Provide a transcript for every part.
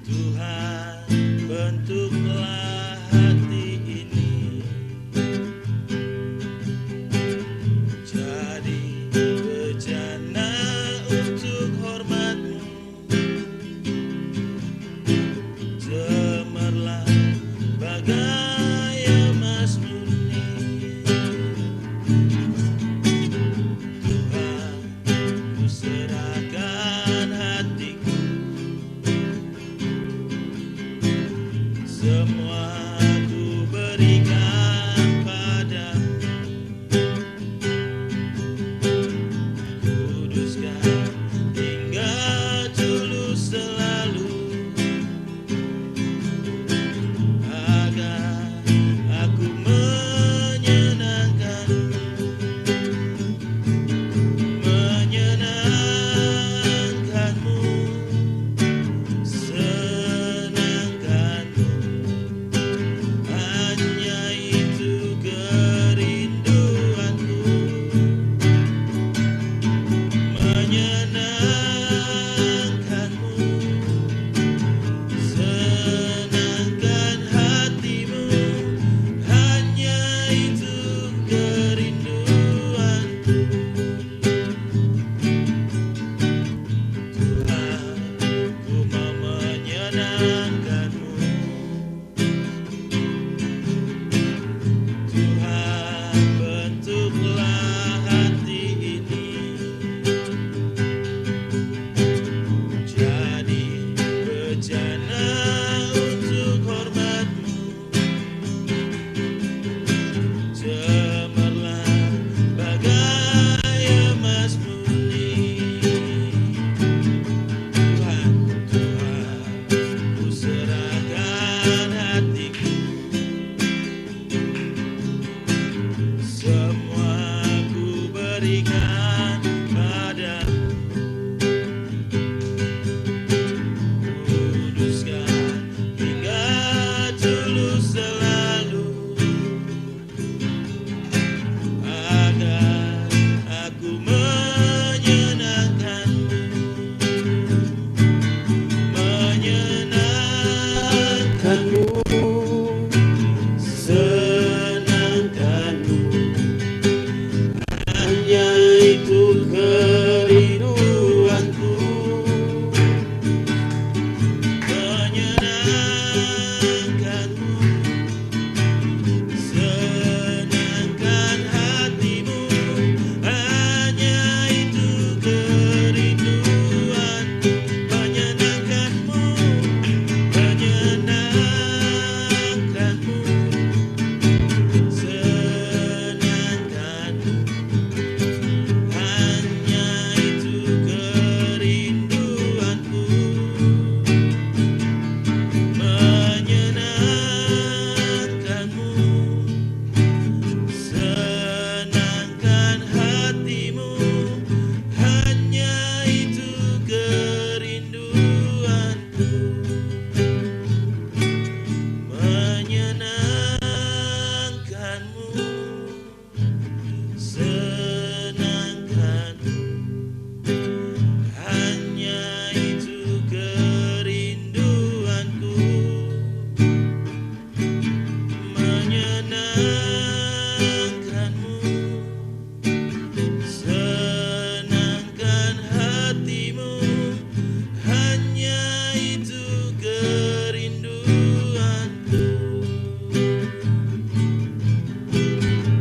Tuhan, bentuklah hati ini jadi bejana untuk hormat-Mu. Cemerlang bagai emas murni. Tuhan, ku serahkan hatiku, semua ku berikan padamu. Kuduskan hingga tulus selalu, agar aku menyenangkan-Mu, menyenangkan-Mu, senangkan-Mu. Hanya itu kerinduanku, menyenangkan-Mu, senangkan hati-Mu. Hanya itu kerinduanku. Tuhan, ku mau menyenangkan-Mu. Tuhan, bentuklah hati ini jadi bejana untuk hormat-Mu. Cemerlang bagai emas murni. Tuhan, Tuhan, ku serahkan hatiku, semua ku berikan padamu. Kuduskan hingga tulus selalu, agar aku menyenangkan-Mu, menyenangkan-Mu, senangkan-Mu. Hanya itu kerinduanku, menyenangkan-Mu, senangkan hati-Mu. Hanya itu kerinduanku, menyenangkan-Mu, menyenangkan-Mu, senangkan-Mu. Hanya itu kerinduanku, menyenangkan-Mu, senangkan hati-Mu. Hanya itu kerinduanku, menyenangkan-Mu, senangkan-Mu. Hanya itu kerinduanku, menyenangkan-Mu, senangkan hati-Mu. Hanya itu kerinduanku,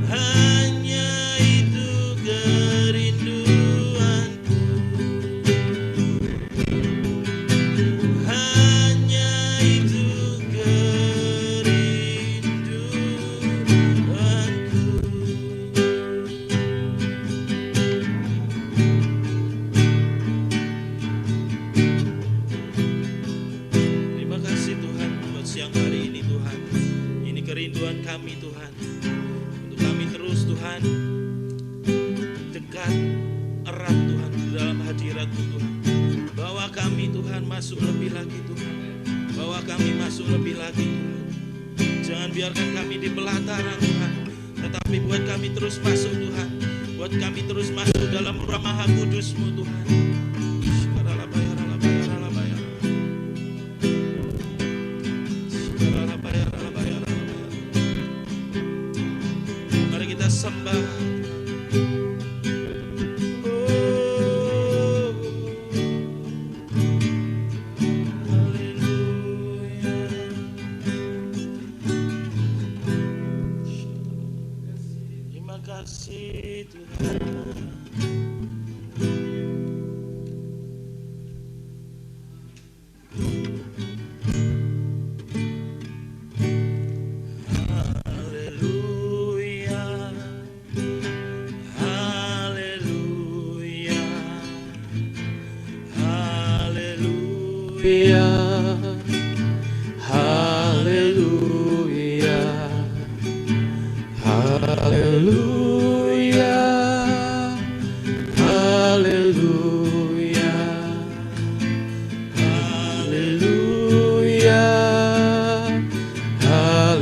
hanya itu kerinduanku, hanya itu kerinduanku. Terima kasih Tuhan buat siang hari ini Tuhan. Ini kerinduan kami Tuhan, untuk kami terus Tuhan dekat, erat Tuhan di dalam hadirat-Mu Tuhan. Bawa kami Tuhan masuk lebih lagi Tuhan, bawa kami masuk lebih lagi Tuhan. Jangan biarkan kami di pelataran Tuhan, tetapi buat kami terus masuk Tuhan, buat kami terus masuk dalam ruang maha kudus-Mu Tuhan. Haleluya, haleluya, haleluya, haleluya, haleluya,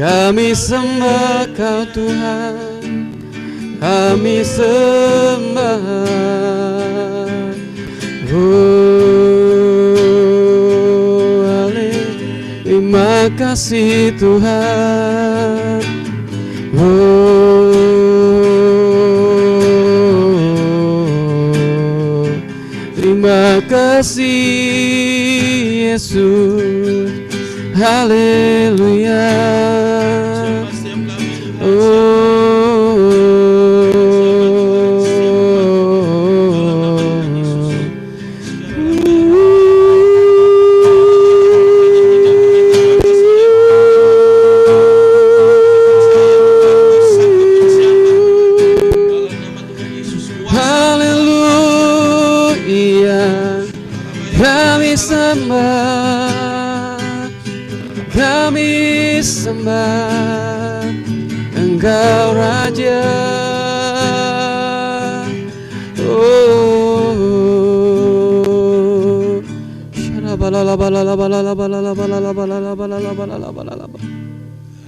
Kami sembah Kau Tuhan, kami sembah. Terima kasih Tuhan. Terima kasih Yesus. Haleluya. Kami sembah Engkau Raja.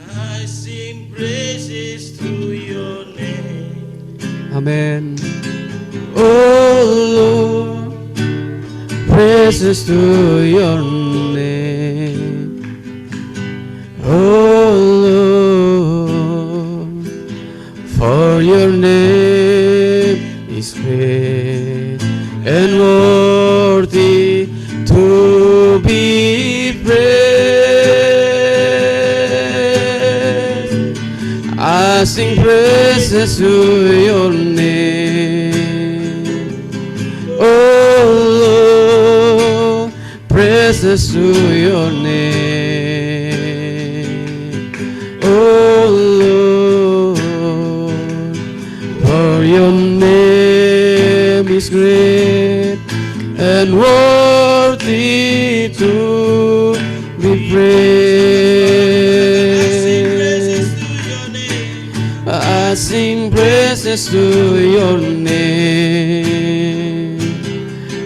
I sing praises to your name. Amen. Oh Lord, praises to your name. Oh Lord, for your name is great and worthy to be praised. I sing praises to your name. Oh Lord, praises to your name. Oh Lord, for your name is great and worthy to be praised. I sing praises to your name.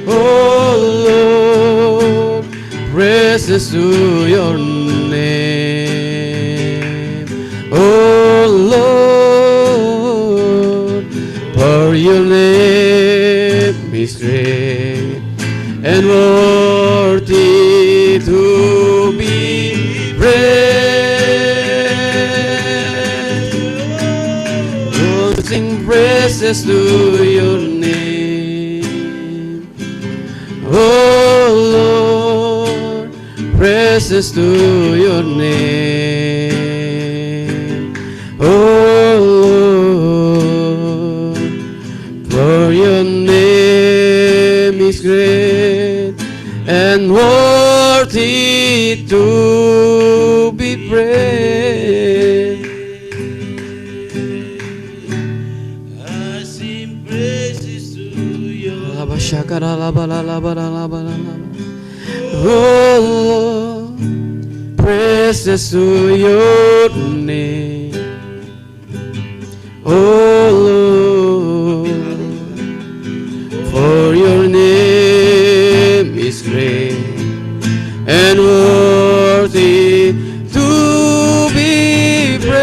Oh Lord, praises to your name. Oh Lord, for your name is great and worthy to be praised. Oh, sing praises to your name. Oh Lord, praises to your name. Oh Lord, for your name is great and worthy to be praised. I sing praises to your Oh Lord, praises to your name. Oh Lord, for your name is great and worthy to be praised.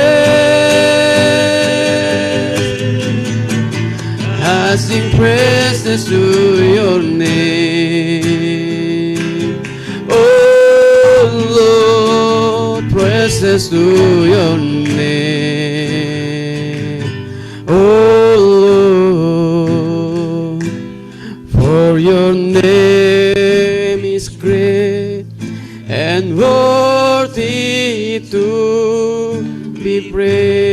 I sing praises to your name. Oh Lord, praises to your name. Oh Lord, for your name is great and worthy to be praised.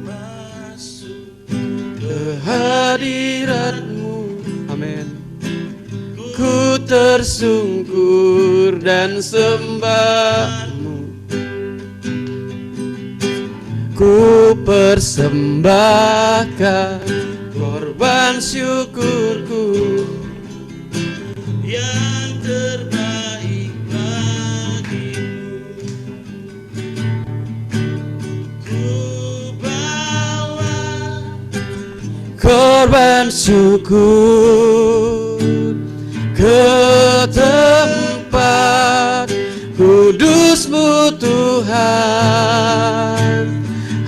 masuk Kehadiratmu, amin. Ku tersungkur dan sembahmu. Ku persembahkan korban syukurku yang terbaik bagimu. Ku bawa korban syukur ke tempat kudus-Mu Tuhan.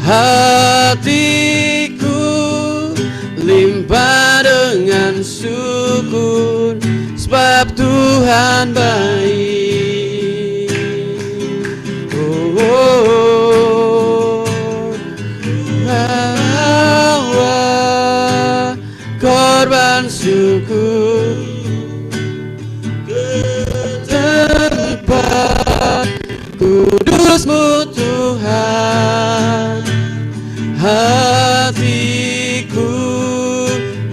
Hatiku limpah dengan syukur sebab Tuhan baik. Bawa korban syukur ke tempat kudus-Mu Tuhan. Hatiku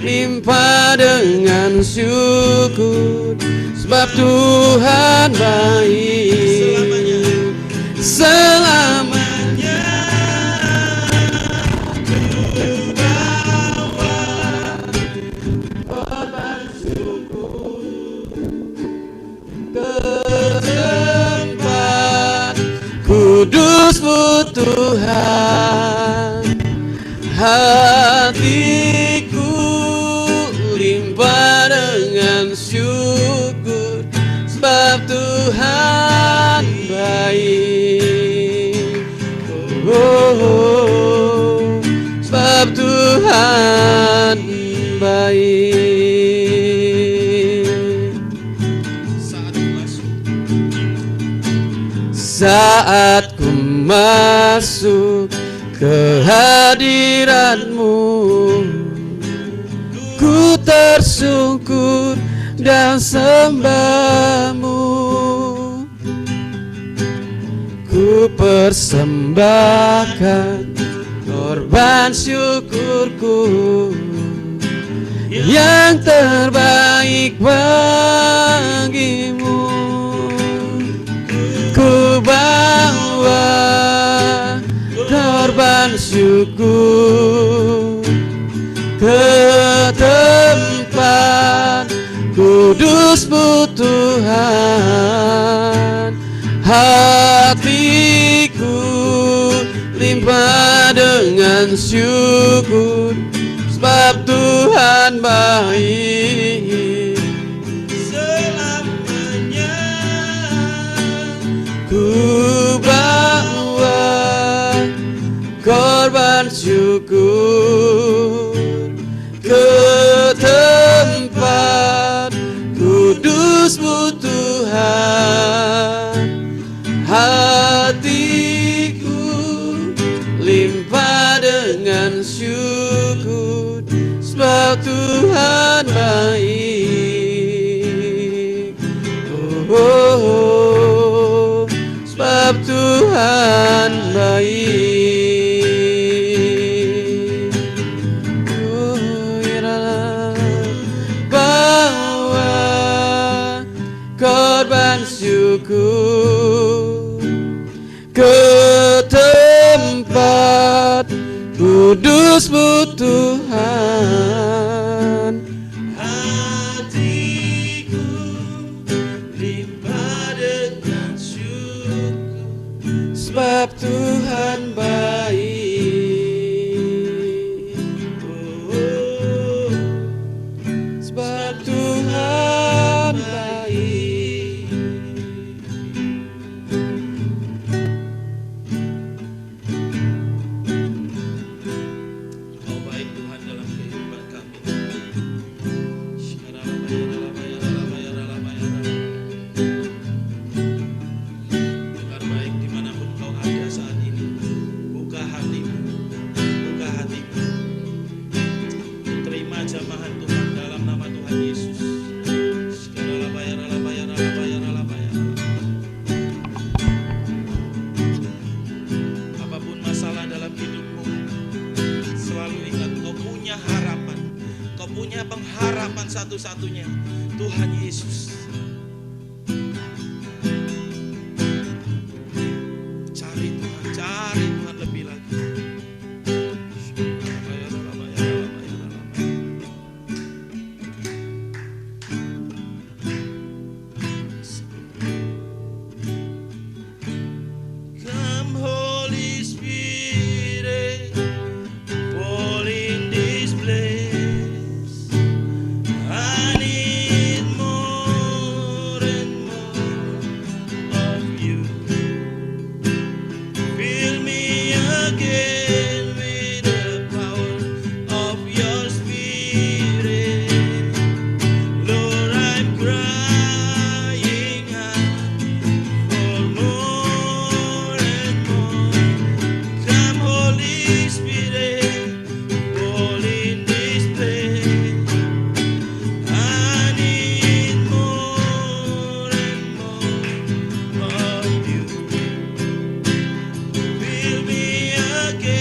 limpah dengan syukur sebab Tuhan baik. Selamanya kudus-Mu Tuhan. Hatiku limpah dengan syukur, sebab Tuhan baik. Sebab Tuhan baik. Saat ku masuk ke hadirat-Mu, ku tersungkur dan sembah-Mu. Ku persembahkan korban syukurku yang terbaik bagi-Mu. Ku bawa korban syukur ke tempat kudus-Mu Tuhan. Hatiku limpah dengan syukur, sebab Tuhan baik. Selamanya ku bawa korban syukur ke tempat kudus-Mu Tuhan. Hatiku limpah dengan syukur, sebab Tuhan baik. Sebab Tuhan baik. Bawa korban syukur ke tempat kudus-Mu Tuhan. Hatiku limpah dengan syukur, sebab Tuhan baik. Sebab Tuhan baik. Pengharapan satu-satunya Tuhan Yesus. Cari Tuhan lebih lagi. Come Holy Spirit, fall in this place. I need more and more of you. Fill me again with the power of your Spirit. Lord, I'm crying out for more and more. Come, Holy Spirit, fall in this place. I need more and more of you. Fill me again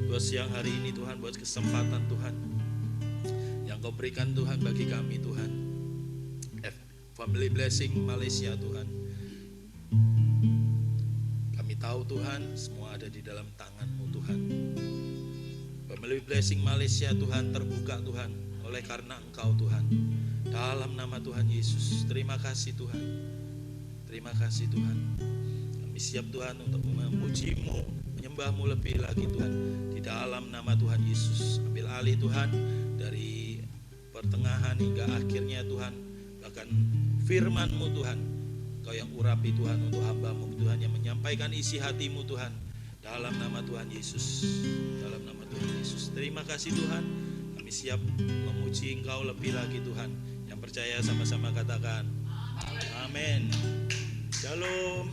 buat siang hari ini Tuhan, buat kesempatan Tuhan yang Kau berikan Tuhan bagi kami Tuhan. Family Blessing Malaysia Tuhan, kami tahu Tuhan semua ada di dalam tangan-Mu Tuhan. Family Blessing Malaysia Tuhan terbuka Tuhan oleh karena Engkau Tuhan. Dalam nama Tuhan Yesus, terima kasih Tuhan. Terima kasih Tuhan. Kami siap Tuhan untuk memuji-Mu, menyembah-Mu lebih lagi Tuhan. Di dalam nama Tuhan Yesus, ambil alih Tuhan dari pertengahan hingga akhirnya Tuhan. Bahkan firman-Mu Tuhan, Kau yang urapi Tuhan untuk hamba-Mu Tuhan, yang menyampaikan isi hati-Mu Tuhan. Dalam nama Tuhan Yesus, dalam nama Tuhan Yesus. Terima kasih Tuhan. Kami siap memuji Engkau lebih lagi Tuhan. Yang percaya sama-sama katakan amin. Shalom.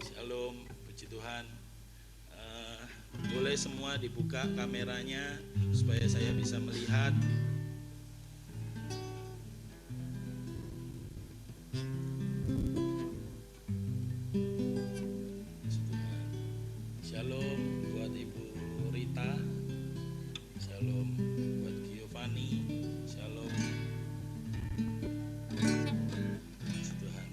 Shalom. Puji Tuhan. Boleh semua dibuka kameranya supaya saya bisa melihat. Shalom buat Ibu Rita. Shalom buat Giovanni. Shalom. Puji Tuhan.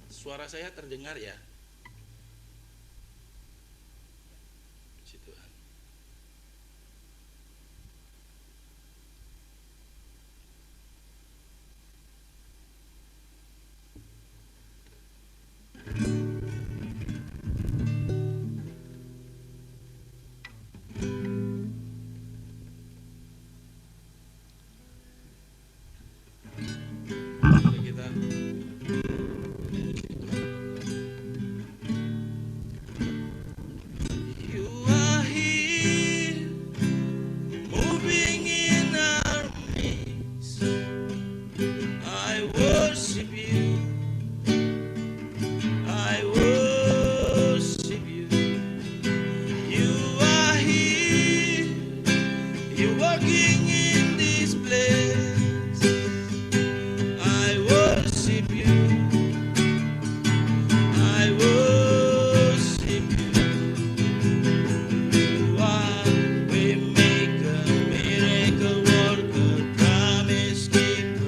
Suara saya terdengar ya? Puji Tuhan. Mari kita You are here, moving in our midst. I worship You, I worship You. You are here, You're working in this place. I worship You, I worship You. You are waymaker, miracle worker, promise keeper,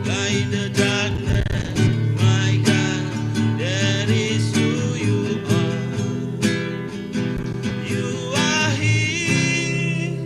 light in the darkness. My God, that is who You are. You are here,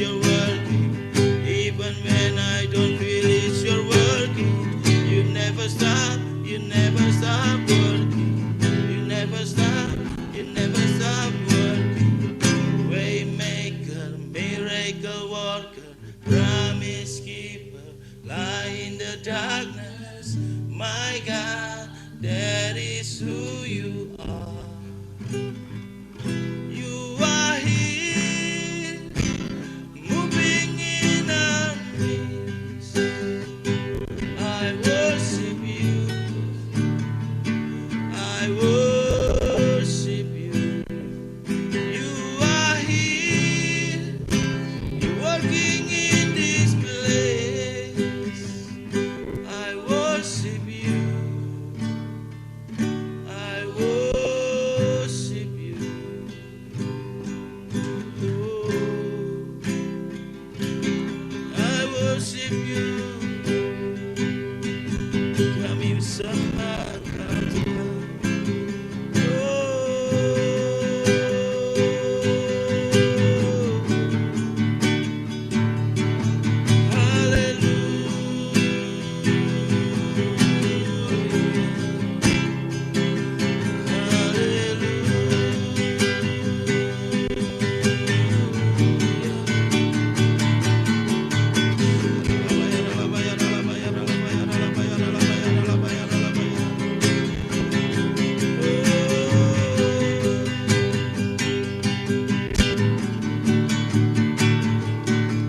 you're working. Even when I don't feel it, you're working. You never stop working. You never stop working. Waymaker, miracle worker, promise keeper, light in the darkness. My God, that is who you are. You are here, moving in our midst. I worship you. I worship you. You are here, you're working in this place. I worship you. I worship you. Oh, I worship you. Kami bersama Kau Tuhan.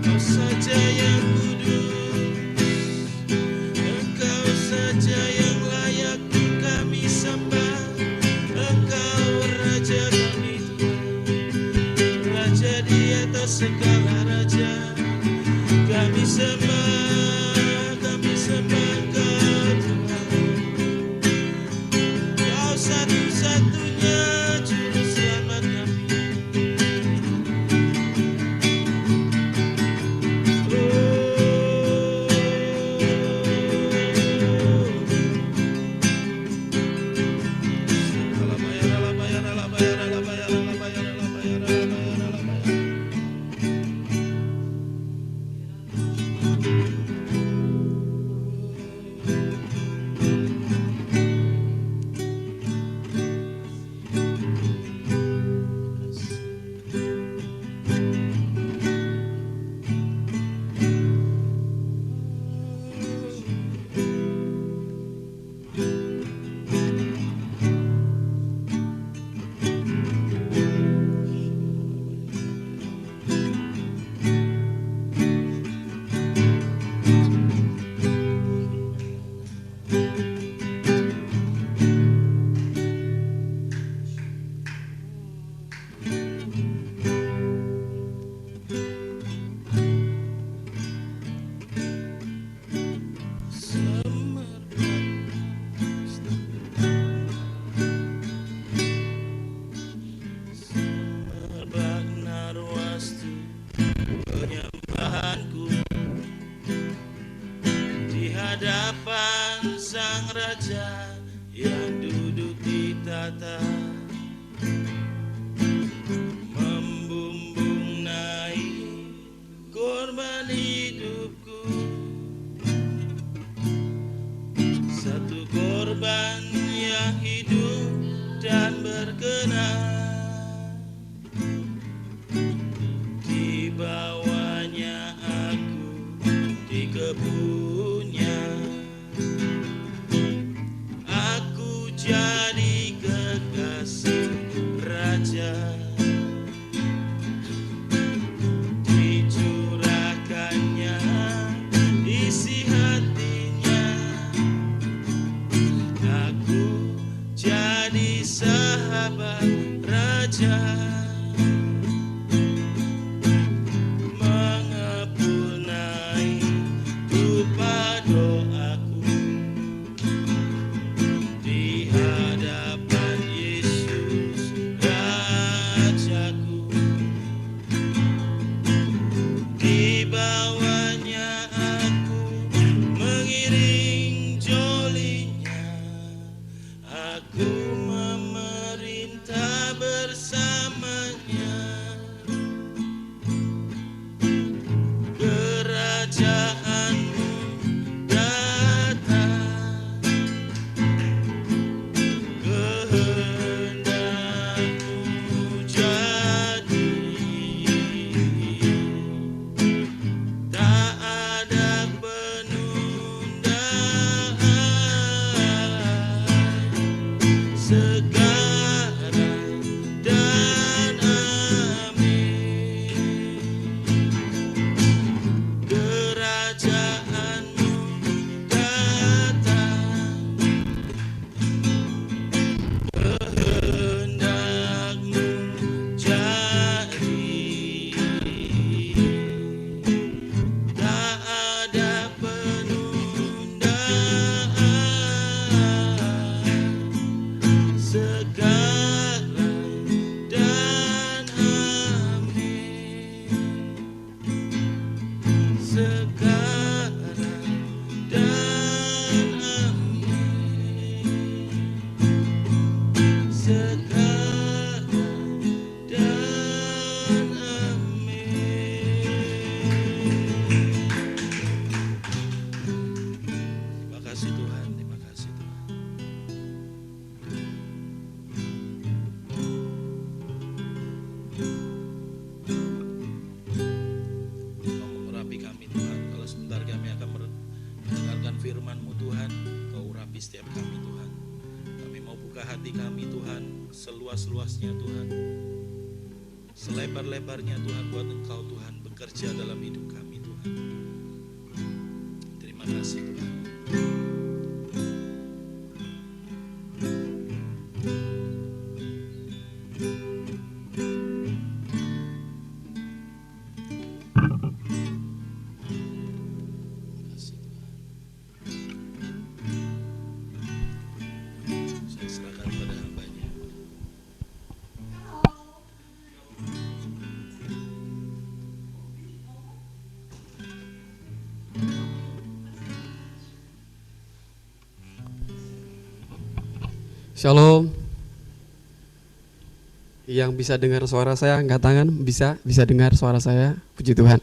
Kau saja yang kudus, Engkau saja yang layak untuk kami sembah. Engkau Raja kami Tuhan, Raja di atas segala raja. Kami sembah Engkau Tuhan. Kau satu-satunya juru selamat kami. Penyembahanku di hadapan Sang Raja yang duduk di tata, membumbung naik korban hidupku, satu korban yang hidup dan berkenan. Dibawanya aku di kebunnya, aku jadi kekasih Raja. Dicurahkannya isi hatinya, aku jadi sahabat Raja. Dibawanya aku mengiring jolinya, aku memerintah bersamanya. kerajaanmu datang, kehendakmu jadi, tak ada penundaan, sekarang dan amin. Kerajaanmu datang, kehendakmu jadi, tak ada penundaan, sekarang dan amin. Sekarang dan amin. Sekarang dan amin. Terima kasih Tuhan, terima kasih Tuhan. Kau mengurapi kami Tuhan. Kalau sebentar kami akan mendengarkan firman-Mu Tuhan, Kau urapi setiap kami Tuhan. Kami mau buka hati kami Tuhan, seluas-luasnya Tuhan, selebar-lebarnya Tuhan, buat Engkau Tuhan bekerja dalam hidup kami Tuhan. Terima kasih Tuhan. Terima kasih Tuhan. Saya serahkan pada hamba-Nya. Shalom. Yang bisa dengar suara saya, angkat tangan. Bisa dengar suara saya. Puji Tuhan.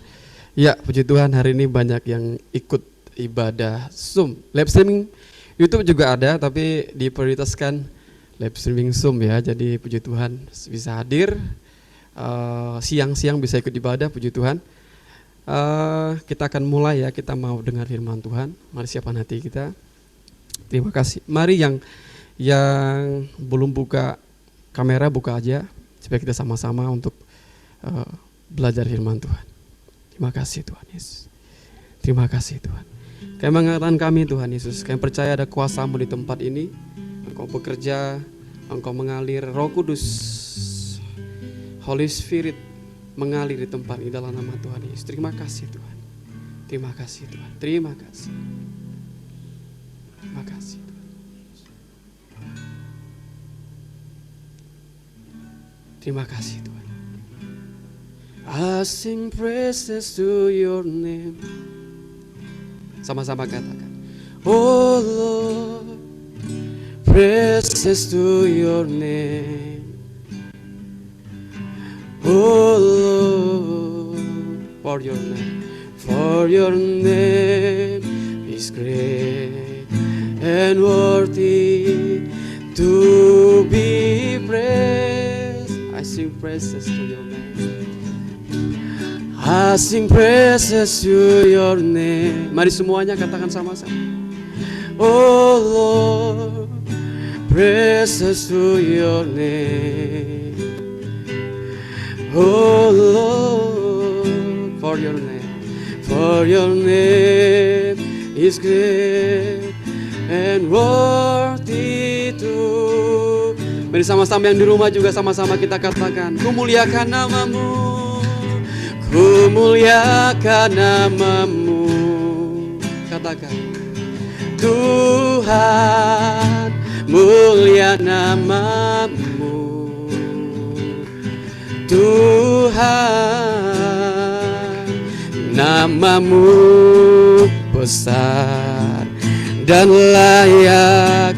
Ya, puji Tuhan, hari ini banyak yang ikut ibadah Zoom. Live streaming YouTube juga ada, tapi diprioritaskan live streaming Zoom ya. Jadi puji Tuhan bisa hadir. Siang-siang bisa ikut ibadah, puji Tuhan. Kita akan mulai ya, kita mau dengar firman Tuhan. Mari siapkan hati kita. Terima kasih. Mari yang belum buka kamera, buka aja supaya kita sama-sama untuk belajar firman Tuhan. Terima kasih Tuhan Yesus. Terima kasih Tuhan. Kami mengatakan kami Tuhan Yesus, kami percaya ada kuasa-Mu di tempat ini. Engkau bekerja, Engkau mengalir, Roh Kudus, Holy Spirit mengalir di tempat ini dalam nama Tuhan Yesus. Terima kasih Tuhan. Terima kasih Tuhan. Terima kasih. Terima kasih. Terima kasih Tuhan. I sing praises to your name. Sama-sama katakan. Oh Lord, praises to your name. Oh Lord, for your name is great and worthy to be praised. I sing praises to your name. I sing praises to your name. Mari semuanya katakan sama-sama. Oh Lord, praises to your name. Oh Lord, for your name is great and worthy to. Mari sama-sama yang di rumah juga sama-sama kita katakan, ku muliakan nama-Mu, ku muliakan nama-Mu. Katakan, Tuhan, mulia nama-Mu. Tuhan, nama-Mu besar dan layak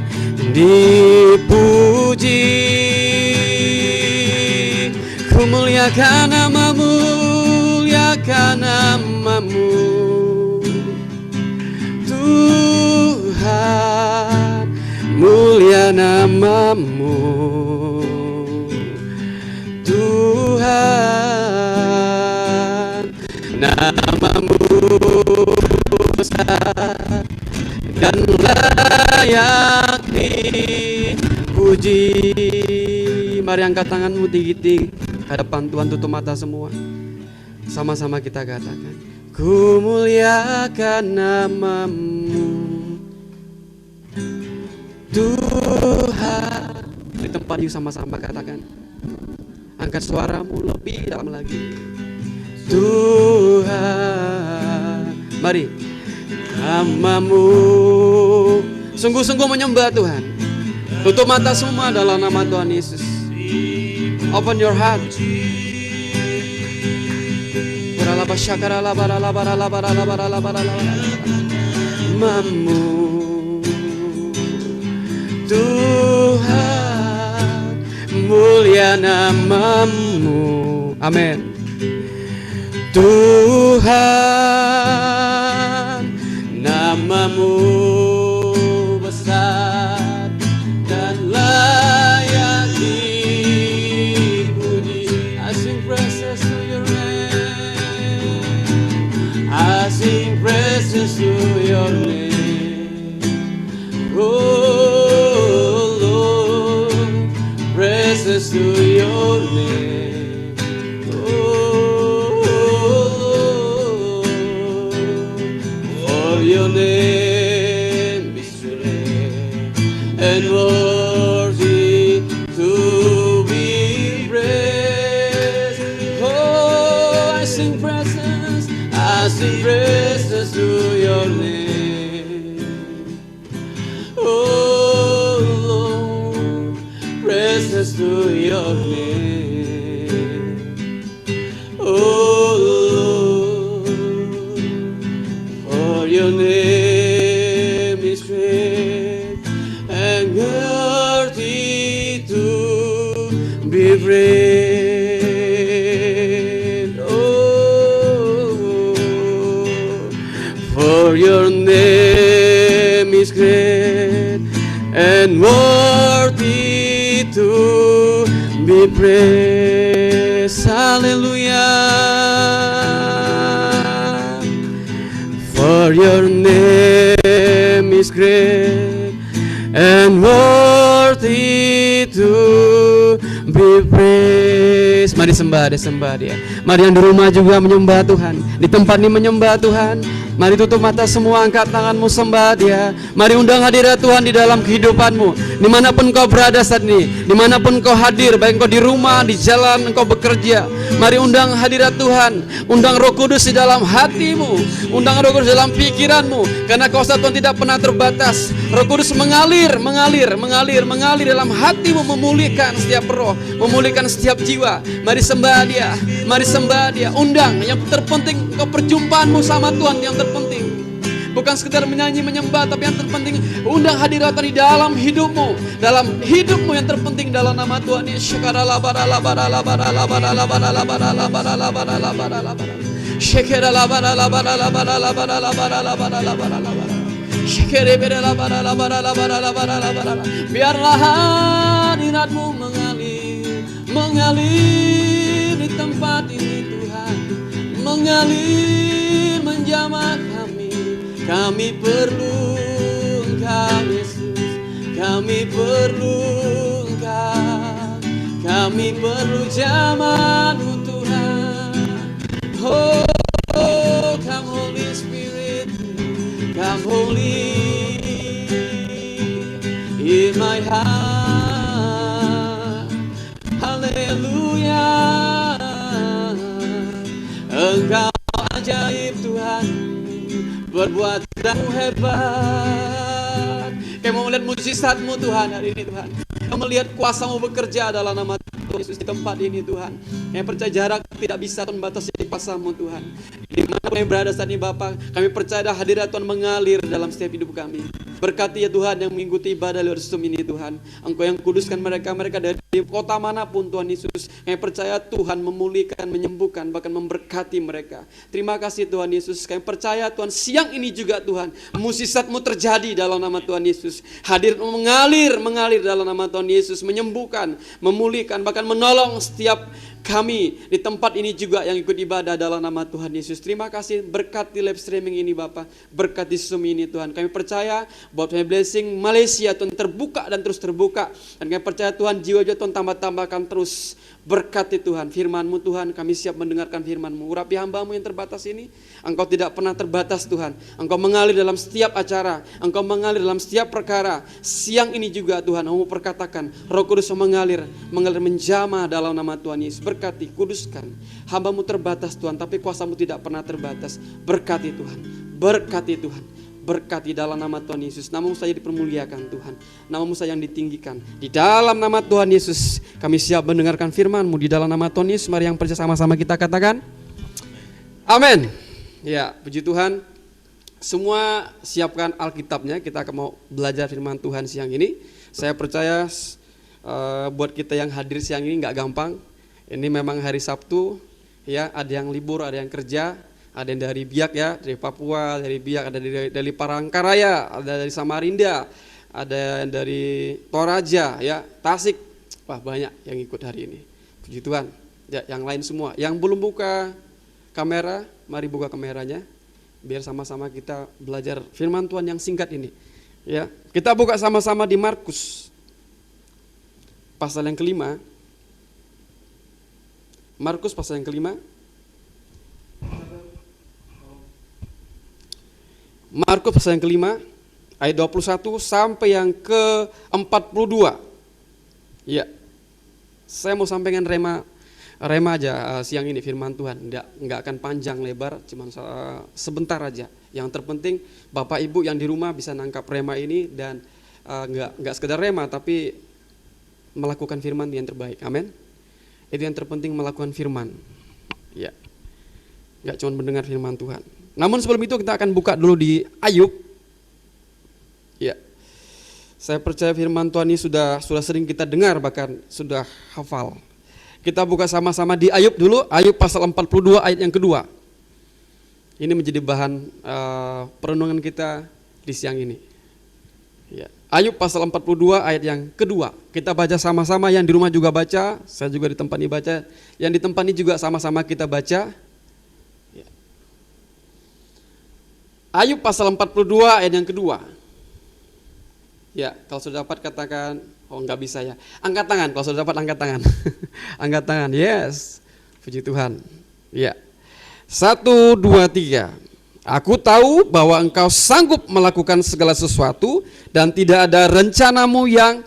dipuji. Ku muliakan nama-Mu, muliakan nama-Mu. Tuhan, mulia namamu Tuhan, namamu besar dan layak dipuji. Mari angkat tanganmu tinggi-tinggi hadapan Tuhan, tutup mata semua. Sama-sama kita katakan, ku muliakan namamu Tuhan. Di tempat ini sama-sama katakan, angkat suaramu lebih dalam lagi. Tuhan, mari namamu, sungguh-sungguh menyembah Tuhan. Tutup mata semua dalam nama Tuhan Yesus. Open your heart. Namamu Tuhan, mulia namamu. Amin. Tuhan, namamu besar dan layak dipuji. I sing praises to your name. I sing praises to your name. Oh Lord, praises to your name. Your name is great and worthy to be praised. Oh, I sing praises to your name. Oh Lord, praises to your name. Oh your name is great and worthy to be praised. Oh, for your name is great and worthy to be praised. Hallelujah. For your name is great and worthy to be praised. Mari sembah dia. Mari yang di rumah juga menyembah Tuhan. Di tempat ini menyembah Tuhan. Mari tutup mata semua, angkat tanganmu, sembah dia. Mari undang hadirat Tuhan di dalam kehidupanmu. Dimanapun kau berada saat ini, dimanapun kau hadir, baik kau di rumah, di jalan, kau bekerja. Mari undang hadirat Tuhan. Undang Roh Kudus di dalam hatimu. Undang Roh Kudus dalam pikiranmu. Karena kuasa Tuhan tidak pernah terbatas. Roh Kudus mengalir dalam hatimu, memulihkan setiap roh, memulihkan setiap jiwa. Mari sembah dia. Mari sembah dia. Undang. Yang terpenting kau perjumpaanmu sama Tuhan yang terpenting. Bukan sekedar menyanyi menyembah, tapi yang terpenting undang hadirat Tuhan di dalam hidupmu. Dalam hidupmu yang terpenting dalam nama Tuhan Yesus. Biarlah hadiratmu mengalir di tempat ini Tuhan, mengalir menjamah kami. Kami perlu Engkau Yesus, kami perlu Engkau, kami perlu jamaah-Mu Tuhan. Oh, come Holy Spirit, come Holy in my heart. Haleluya. Engkau ajaib Tuhan, perbuatanmu hebat. Kami mau melihat mujizat-Mu Tuhan hari ini Tuhan. Kami melihat kuasa-Mu bekerja dalam nama Tuhan Yesus di tempat ini Tuhan. Kami percaya jarak tidak bisa membatasi kuasa-Mu Tuhan. Di mana kami berada saat ini Bapa, kami percaya hadirat Tuhan mengalir dalam setiap hidup kami. Berkati ya Tuhan yang mengikuti ibadah lewat Zoom ini Tuhan. Engkau yang kuduskan mereka dari kota manapun Tuhan Yesus. Kami percaya Tuhan memulihkan, menyembuhkan, bahkan memberkati mereka. Terima kasih Tuhan Yesus. Kami percaya Tuhan siang ini juga Tuhan, mukjizat-Mu terjadi dalam nama Tuhan Yesus. Hadir mengalir dalam nama Tuhan Yesus, menyembuhkan, memulihkan, bahkan menolong setiap kami di tempat ini juga yang ikut ibadah dalam nama Tuhan Yesus. Terima kasih, berkati live streaming ini Bapak, berkati Zoom ini Tuhan. Kami percaya bahwa Tuhan blessing Malaysia Tuhan terbuka dan terus terbuka. Dan kami percaya Tuhan jiwa-jiwa Tuhan tambah-tambahkan terus. Berkati Tuhan firman-Mu Tuhan, kami siap mendengarkan firman-Mu. Urapi hamba-Mu yang terbatas ini, Engkau tidak pernah terbatas Tuhan. Engkau mengalir dalam setiap acara, Engkau mengalir dalam setiap perkara. Siang ini juga Tuhan, Engkau perkatakan, Roh Kudus mengalir menjamah dalam nama Tuhan Yesus. Berkati, kuduskan. Hamba-Mu terbatas Tuhan, tapi kuasa-Mu tidak pernah terbatas. Berkati Tuhan, berkati Tuhan. Berkati dalam nama Tuhan Yesus. Nama-Mu saja dipermuliakan Tuhan. Nama-Mu saja yang ditinggikan. Di dalam nama Tuhan Yesus kami siap mendengarkan firman-Mu. Di dalam nama Tuhan Yesus mari yang percaya sama-sama kita katakan amin. Ya, puji Tuhan. Semua siapkan Alkitabnya. Kita akan mau belajar firman Tuhan siang ini. Saya percaya buat kita yang hadir siang ini gak gampang. Ini memang hari Sabtu, ya, ada yang libur, ada yang kerja. Ada yang dari Biak ya, dari Papua, dari Biak, ada dari Palangkaraya, ada dari Samarinda, ada yang dari Toraja ya, Tasik. Wah, banyak yang ikut hari ini. Puji Tuhan. Ya, yang lain semua. Yang belum buka kamera, mari buka kameranya. Biar sama-sama kita belajar firman Tuhan yang singkat ini. Ya, kita buka sama-sama di Markus pasal yang kelima. Markus pasal yang kelima. Markus pasal yang kelima ayat 21 sampai yang ke-42. Ya. Saya mau sampaikan rema aja siang ini firman Tuhan. Enggak akan panjang lebar, cuma sebentar aja. Yang terpenting Bapak Ibu yang di rumah bisa nangkap rema ini dan enggak sekedar rema tapi melakukan firman yang terbaik. Amin. Itu yang terpenting, melakukan firman. Ya. Enggak cuma mendengar firman Tuhan. Namun sebelum itu kita akan buka dulu di Ayub. Ya. Saya percaya firman Tuhan ini sudah sering kita dengar, bahkan sudah hafal. Kita buka sama-sama di Ayub dulu, Ayub pasal 42 ayat yang kedua. Ini menjadi bahan perenungan kita di siang ini. Ya. Ayub pasal 42 ayat yang kedua. Kita baca sama-sama, yang di rumah juga baca, saya juga di tempat ini baca. Yang di tempat ini juga sama-sama kita baca. Ayub pasal 42 ayat yang kedua. Ya, kalau sudah dapat katakan, oh enggak bisa ya. Angkat tangan, kalau sudah dapat angkat tangan. Angkat tangan, yes. Puji Tuhan. Ya. 1, 2, 3. Aku tahu bahwa engkau sanggup melakukan segala sesuatu dan tidak ada rencanamu yang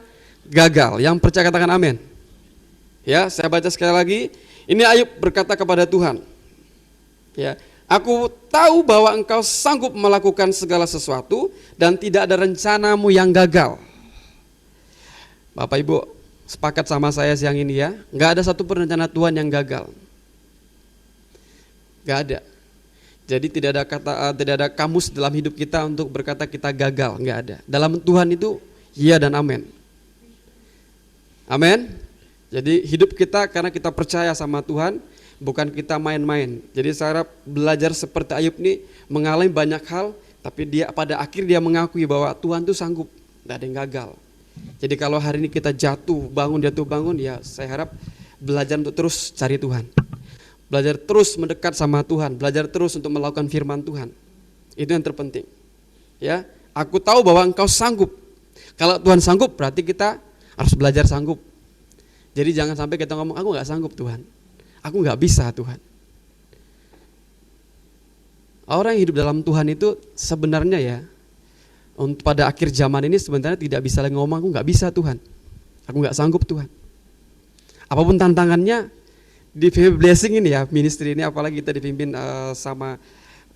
gagal. Yang percaya katakan amin. Ya, saya baca sekali lagi. Ini Ayub berkata kepada Tuhan. Ya. Aku tahu bahwa engkau sanggup melakukan segala sesuatu dan tidak ada rencanamu yang gagal. Bapak Ibu sepakat sama saya siang ini ya, gak ada satu rencana Tuhan yang gagal. Gak ada. Jadi tidak ada kamus dalam hidup kita untuk berkata kita gagal, gak ada. Dalam Tuhan itu ya dan amin. Amin. Jadi hidup kita karena kita percaya sama Tuhan, bukan kita main-main. Jadi saya harap belajar seperti Ayub ini mengalami banyak hal, tapi dia pada akhir dia mengakui bahwa Tuhan itu sanggup, tidak ada yang gagal. Jadi kalau hari ini kita jatuh bangun, ya saya harap belajar untuk terus cari Tuhan. Belajar terus mendekat sama Tuhan, belajar terus untuk melakukan firman Tuhan. Itu yang terpenting. Ya, aku tahu bahwa engkau sanggup. Kalau Tuhan sanggup berarti kita harus belajar sanggup. Jadi jangan sampai kita ngomong aku nggak sanggup Tuhan. Aku nggak bisa Tuhan. Orang yang hidup dalam Tuhan itu sebenarnya ya, untuk pada akhir zaman ini sebenarnya tidak bisa lagi ngomong aku nggak bisa Tuhan, aku nggak sanggup Tuhan. Apapun tantangannya di blessing ini ya, ministry ini apalagi kita dipimpin sama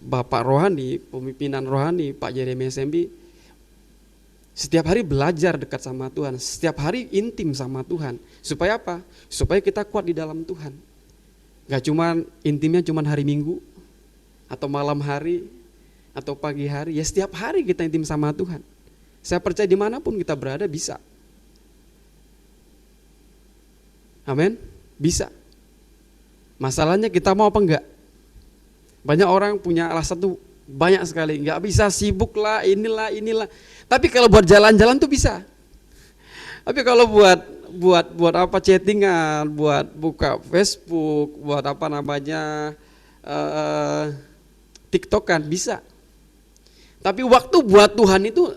Bapak Rohani, pemimpinan Rohani Pak Jeremy SMB. Setiap hari belajar dekat sama Tuhan, setiap hari intim sama Tuhan. Supaya apa? Supaya kita kuat di dalam Tuhan. Gak cuman intimnya cuman hari Minggu atau malam hari atau pagi hari, ya setiap hari kita intim sama Tuhan. Saya percaya dimanapun kita berada bisa. Amin. Bisa. Masalahnya kita mau apa enggak? Banyak orang punya alasan tuh banyak sekali. Enggak bisa, sibuk lah, inilah. Tapi kalau buat jalan-jalan tuh bisa. Tapi kalau buat apa chattingan, buat buka Facebook, buat apa namanya TikTokan bisa. Tapi waktu buat Tuhan itu,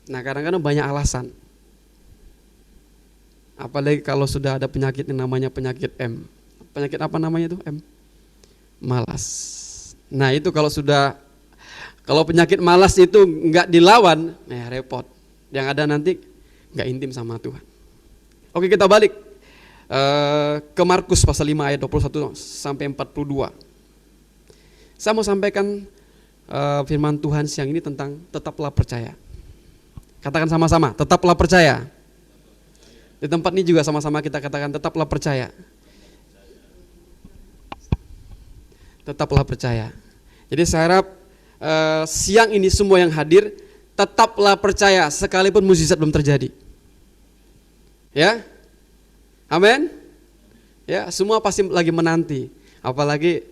nah kadang-kadang banyak alasan. Apalagi kalau sudah ada penyakit yang namanya penyakit M. Penyakit apa namanya itu M? Malas. Nah itu kalau penyakit malas itu nggak dilawan, repot. Yang ada nanti nggak intim sama Tuhan. Oke, kita balik ke Markus pasal 5 ayat 21 sampai 42. Saya mau sampaikan firman Tuhan siang ini tentang tetaplah percaya. Katakan sama-sama, tetaplah percaya. Di tempat ini juga sama-sama kita katakan tetaplah percaya. Tetaplah percaya. Jadi saya harap siang ini semua yang hadir tetaplah percaya sekalipun mukjizat belum terjadi. Ya, amin. Ya, semua pasti lagi menanti. Apalagi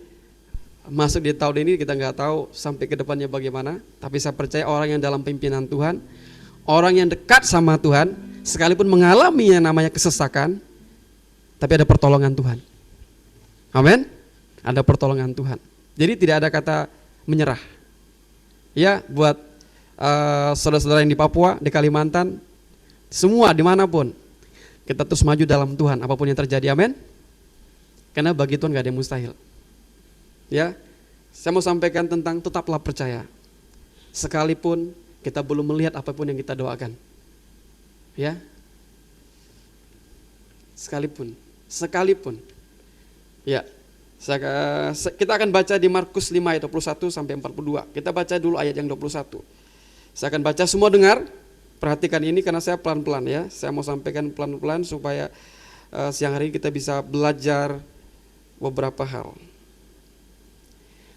masuk di tahun ini kita nggak tahu sampai ke depannya bagaimana. Tapi saya percaya orang yang dalam pimpinan Tuhan, orang yang dekat sama Tuhan, sekalipun mengalami yang namanya kesesakan, tapi ada pertolongan Tuhan. Amin. Ada pertolongan Tuhan. Jadi tidak ada kata menyerah. Ya, buat saudara-saudara yang di Papua, di Kalimantan, semua dimanapun, kita terus maju dalam Tuhan, apapun yang terjadi, amin. Karena bagi Tuhan gak ada yang mustahil. Ya, saya mau sampaikan tentang tetaplah percaya. Sekalipun kita belum melihat apapun yang kita doakan. Ya, sekalipun. Ya, kita akan baca di Markus 5 ayat 21 sampai 42. Kita baca dulu ayat yang 21. Saya akan baca, semua dengar. Perhatikan ini karena saya pelan-pelan ya. Saya mau sampaikan pelan-pelan supaya siang hari ini kita bisa belajar beberapa hal.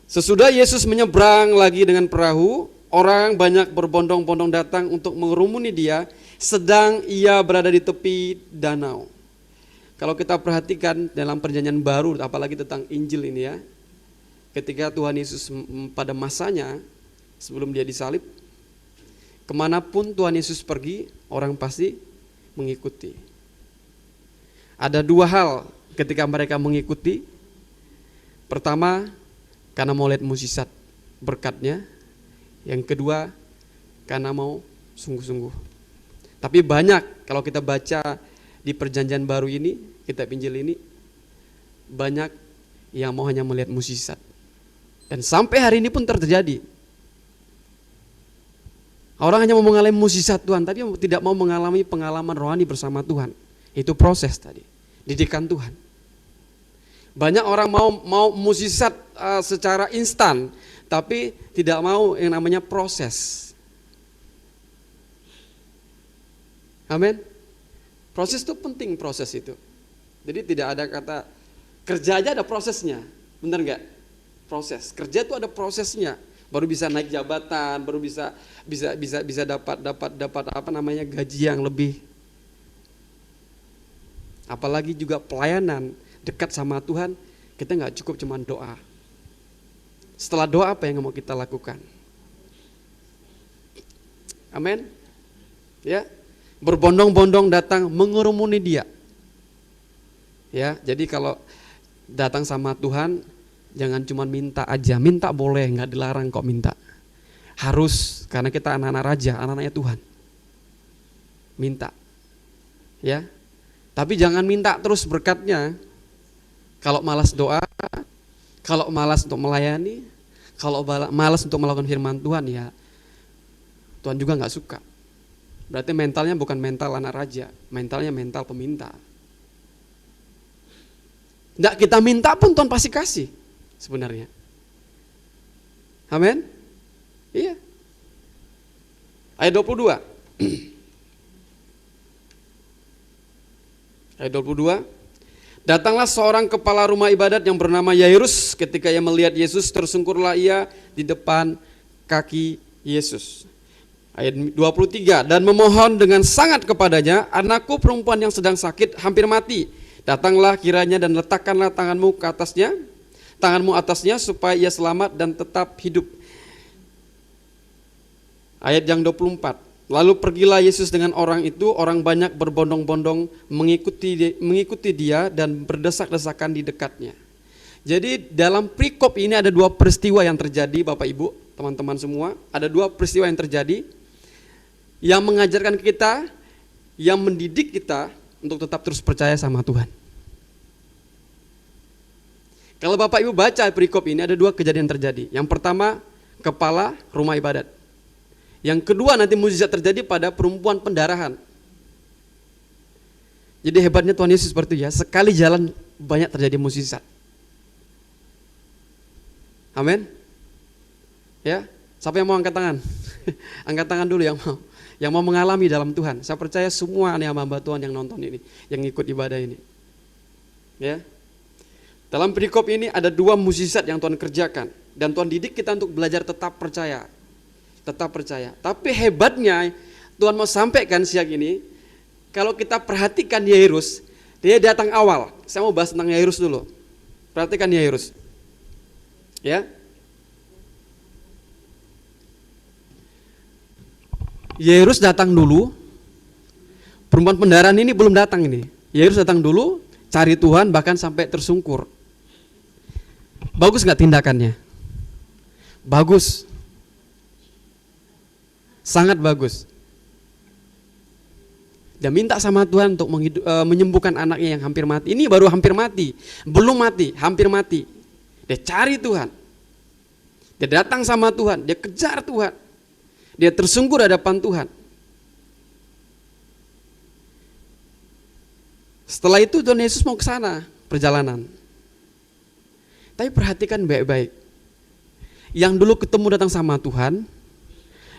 Sesudah Yesus menyeberang lagi dengan perahu, orang banyak berbondong-bondong datang untuk mengerumuni dia, sedang ia berada di tepi danau. Kalau kita perhatikan dalam perjanjian baru, apalagi tentang Injil ini ya, ketika Tuhan Yesus pada masanya, sebelum dia disalib, kemanapun Tuhan Yesus pergi, orang pasti mengikuti. Ada dua hal ketika mereka mengikuti. Pertama, karena mau lihat mukjizat berkatnya. Yang kedua, karena mau sungguh-sungguh. Tapi banyak kalau kita baca di perjanjian baru ini, kitab Injil ini, banyak yang mau hanya melihat mukjizat. Dan sampai hari ini pun terjadi. Orang hanya mau mengalami mukjizat Tuhan, tapi tidak mau mengalami pengalaman rohani bersama Tuhan. Itu proses tadi, didikan Tuhan. Banyak orang mau mukjizat secara instan, tapi tidak mau yang namanya proses. Amin. Proses itu penting, proses itu. Jadi tidak ada kata kerja aja ada prosesnya, benar nggak? Proses kerja itu ada prosesnya. Baru bisa naik jabatan, baru bisa dapat apa namanya gaji yang lebih. Apalagi juga pelayanan dekat sama Tuhan, kita nggak cukup cuma doa. Setelah doa apa yang mau kita lakukan? Amin. Ya, berbondong-bondong datang mengerumuni dia. Ya, jadi kalau datang sama Tuhan, jangan cuma minta aja. Minta boleh, nggak dilarang kok minta. Harus, karena kita anak-anak raja, anak-anaknya Tuhan. Minta. Ya. Tapi jangan minta terus berkatnya. Kalau malas doa, kalau malas untuk melayani, kalau malas untuk melakukan firman Tuhan, ya Tuhan juga nggak suka. Berarti mentalnya bukan mental anak raja, mentalnya mental peminta. Nggak kita minta pun Tuhan pasti kasih sebenarnya. Amin. Iya. Ayat 22. Ayat 22. Datanglah seorang kepala rumah ibadat yang bernama Yairus. Ketika ia melihat Yesus, tersungkurlah ia di depan kaki Yesus. Ayat 23, dan memohon dengan sangat kepadanya, anakku perempuan yang sedang sakit hampir mati. Datanglah kiranya dan letakkanlah tanganmu atasnya supaya ia selamat dan tetap hidup. Ayat yang 24, lalu pergilah Yesus dengan orang itu, orang banyak berbondong-bondong mengikuti dia dan berdesak-desakan di dekatnya. Jadi dalam perikop ini ada dua peristiwa yang terjadi, Bapak Ibu, teman-teman semua. Ada dua peristiwa yang terjadi yang mengajarkan kita, yang mendidik kita untuk tetap terus percaya sama Tuhan. Kalau Bapak Ibu baca perikop ini ada dua kejadian terjadi. Yang pertama, kepala rumah ibadat. Yang kedua nanti mukjizat terjadi pada perempuan pendarahan. Jadi hebatnya Tuhan Yesus seperti itu ya, sekali jalan banyak terjadi mukjizat. Amin. Ya, siapa yang mau angkat tangan? Angkat tangan dulu yang mau mengalami dalam Tuhan. Saya percaya semua nih hamba Tuhan yang nonton ini, yang ikut ibadah ini. Ya. Dalam perikop ini ada dua mukjizat yang Tuhan kerjakan dan Tuhan didik kita untuk belajar tetap percaya. Tetap percaya. Tapi hebatnya Tuhan mau sampaikan siang ini, kalau kita perhatikan Yairus, dia datang awal. Saya mau bahas tentang Yairus dulu. Perhatikan Yairus. Ya. Yairus datang dulu. Perempuan pendarahan ini belum datang ini. Yairus datang dulu, cari Tuhan bahkan sampai tersungkur. Bagus gak tindakannya? Bagus. Sangat bagus. Dia minta sama Tuhan untuk menyembuhkan anaknya yang hampir mati. Ini baru hampir mati, belum mati, hampir mati. Dia cari Tuhan. Dia datang sama Tuhan, dia kejar Tuhan. Dia tersungkur di hadapan Tuhan. Setelah itu Tuhan Yesus mau ke sana perjalanan. Tapi perhatikan baik-baik. Yang dulu ketemu datang sama Tuhan,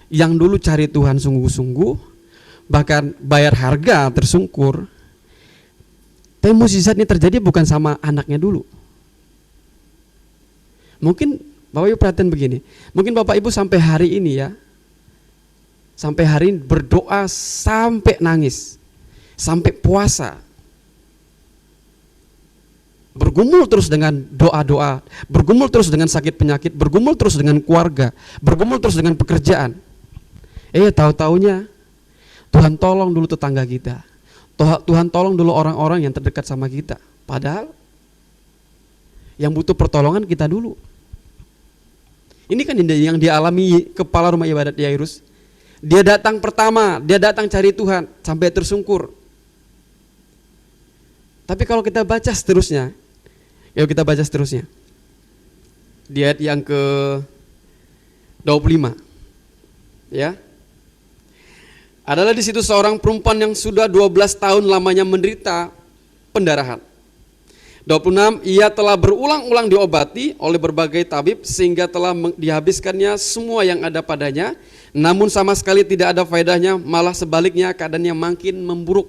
yang dulu cari Tuhan sungguh-sungguh, bahkan bayar harga tersungkur. Tapi mukjizat ini terjadi bukan sama anaknya dulu. Mungkin Bapak Ibu perhatian begini, mungkin Bapak Ibu sampai hari ini ya, sampai hari ini berdoa sampai nangis, sampai puasa, bergumul terus dengan doa-doa, bergumul terus dengan sakit penyakit, bergumul terus dengan keluarga, bergumul terus dengan pekerjaan. Tahu-taunya Tuhan tolong dulu tetangga kita, Tuhan tolong dulu orang-orang yang terdekat sama kita. Padahal yang butuh pertolongan kita dulu. Ini kan yang dialami kepala rumah ibadat Yairus. Dia datang pertama, dia datang cari Tuhan sampai tersungkur. Tapi kalau kita baca seterusnya, yuk kita baca seterusnya. Di ayat yang ke 25. Ya. Adalah di situ seorang perempuan yang sudah 12 tahun lamanya menderita pendarahan. 26, ia telah berulang-ulang diobati oleh berbagai tabib sehingga telah dihabiskannya semua yang ada padanya, namun sama sekali tidak ada faedahnya, malah sebaliknya keadaannya makin memburuk.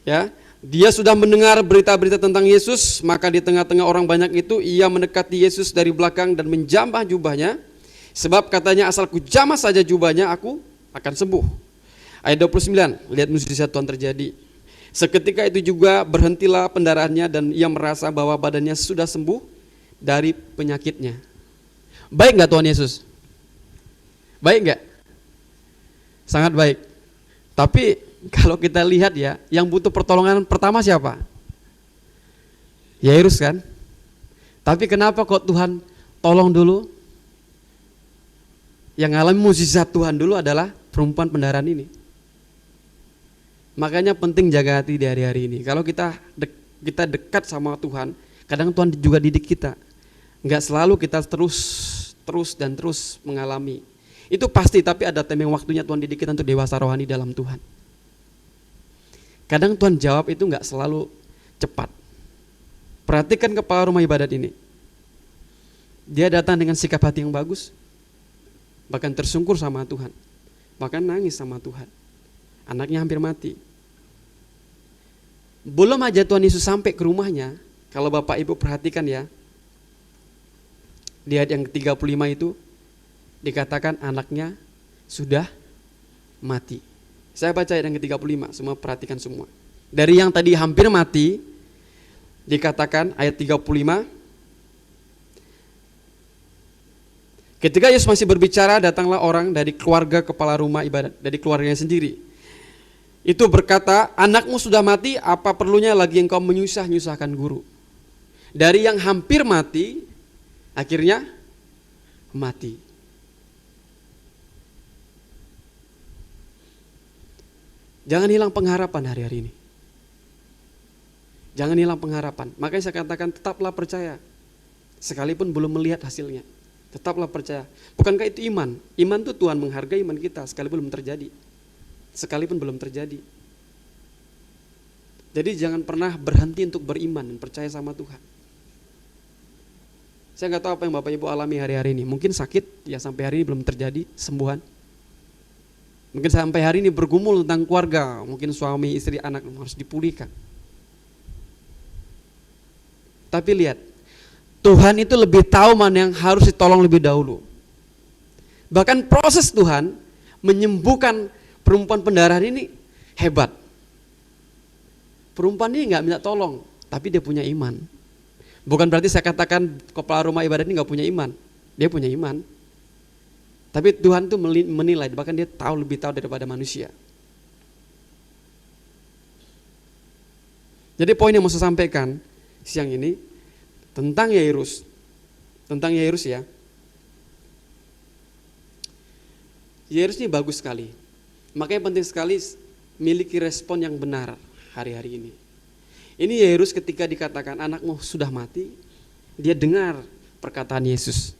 Ya, dia sudah mendengar berita-berita tentang Yesus, maka di tengah-tengah orang banyak itu ia mendekati Yesus dari belakang dan menjambah jubahnya. Sebab katanya asalku jamah saja jubahnya aku akan sembuh. Ayat 29, lihat mukjizat Tuhan terjadi. Seketika itu juga berhentilah pendarahannya dan ia merasa bahwa badannya sudah sembuh dari penyakitnya. Baik gak Tuhan Yesus? Baik gak? Sangat baik. Tapi kalau kita lihat ya, yang butuh pertolongan pertama siapa? Yairus kan? Tapi kenapa kok Tuhan tolong dulu? Yang alami mukjizat Tuhan dulu adalah perempuan pendarahan ini. Makanya penting jaga hati di hari-hari ini. Kalau kita dekat sama Tuhan, kadang Tuhan juga didik kita. Enggak selalu kita terus mengalami. Itu pasti, tapi ada timing waktunya Tuhan didik kita untuk dewasa rohani dalam Tuhan. Kadang Tuhan jawab itu enggak selalu cepat. Perhatikan kepala rumah ibadat ini. Dia datang dengan sikap hati yang bagus. Bahkan tersungkur sama Tuhan, bahkan nangis sama Tuhan. Anaknya hampir mati. Belum aja Tuhan Yesus sampai ke rumahnya, kalau Bapak Ibu perhatikan ya, di ayat yang ke-35 itu, dikatakan anaknya sudah mati. Saya baca ayat yang ke-35, semua perhatikan semua. Dari yang tadi hampir mati, dikatakan ayat 35, ketika Yesus masih berbicara, datanglah orang dari keluarga kepala rumah ibadat, dari keluarganya sendiri. Itu berkata, anakmu sudah mati, apa perlunya lagi engkau menyusah-nyusahkan guru? Dari yang hampir mati, akhirnya mati. Jangan hilang pengharapan hari-hari ini. Jangan hilang pengharapan. Makanya saya katakan tetaplah percaya. Sekalipun belum melihat hasilnya. Tetaplah percaya. Bukankah itu iman? Iman itu Tuhan menghargai iman kita sekalipun belum terjadi. Sekalipun belum terjadi. Jadi jangan pernah berhenti untuk beriman dan percaya sama Tuhan. Saya nggak tahu apa yang Bapak Ibu alami hari-hari ini. Mungkin sakit, ya sampai hari ini belum terjadi sembuhan. Mungkin sampai hari ini bergumul tentang keluarga, mungkin suami, istri, anak harus dipulihkan. Tapi lihat, Tuhan itu lebih tahu mana yang harus ditolong lebih dahulu. Bahkan proses Tuhan menyembuhkan perempuan pendarahan ini hebat. Perempuan ini nggak minta tolong, tapi dia punya iman. Bukan berarti saya katakan kepala rumah ibadat ini nggak punya iman. Dia punya iman. Tapi Tuhan tuh menilai, bahkan dia tahu lebih tahu daripada manusia. Jadi poin yang mau saya sampaikan siang ini tentang Yairus. Tentang Yairus ya. Yairus ini bagus sekali. Makanya penting sekali miliki respon yang benar hari-hari ini. Ini Yairus ketika dikatakan anakmu sudah mati, dia dengar perkataan Yesus.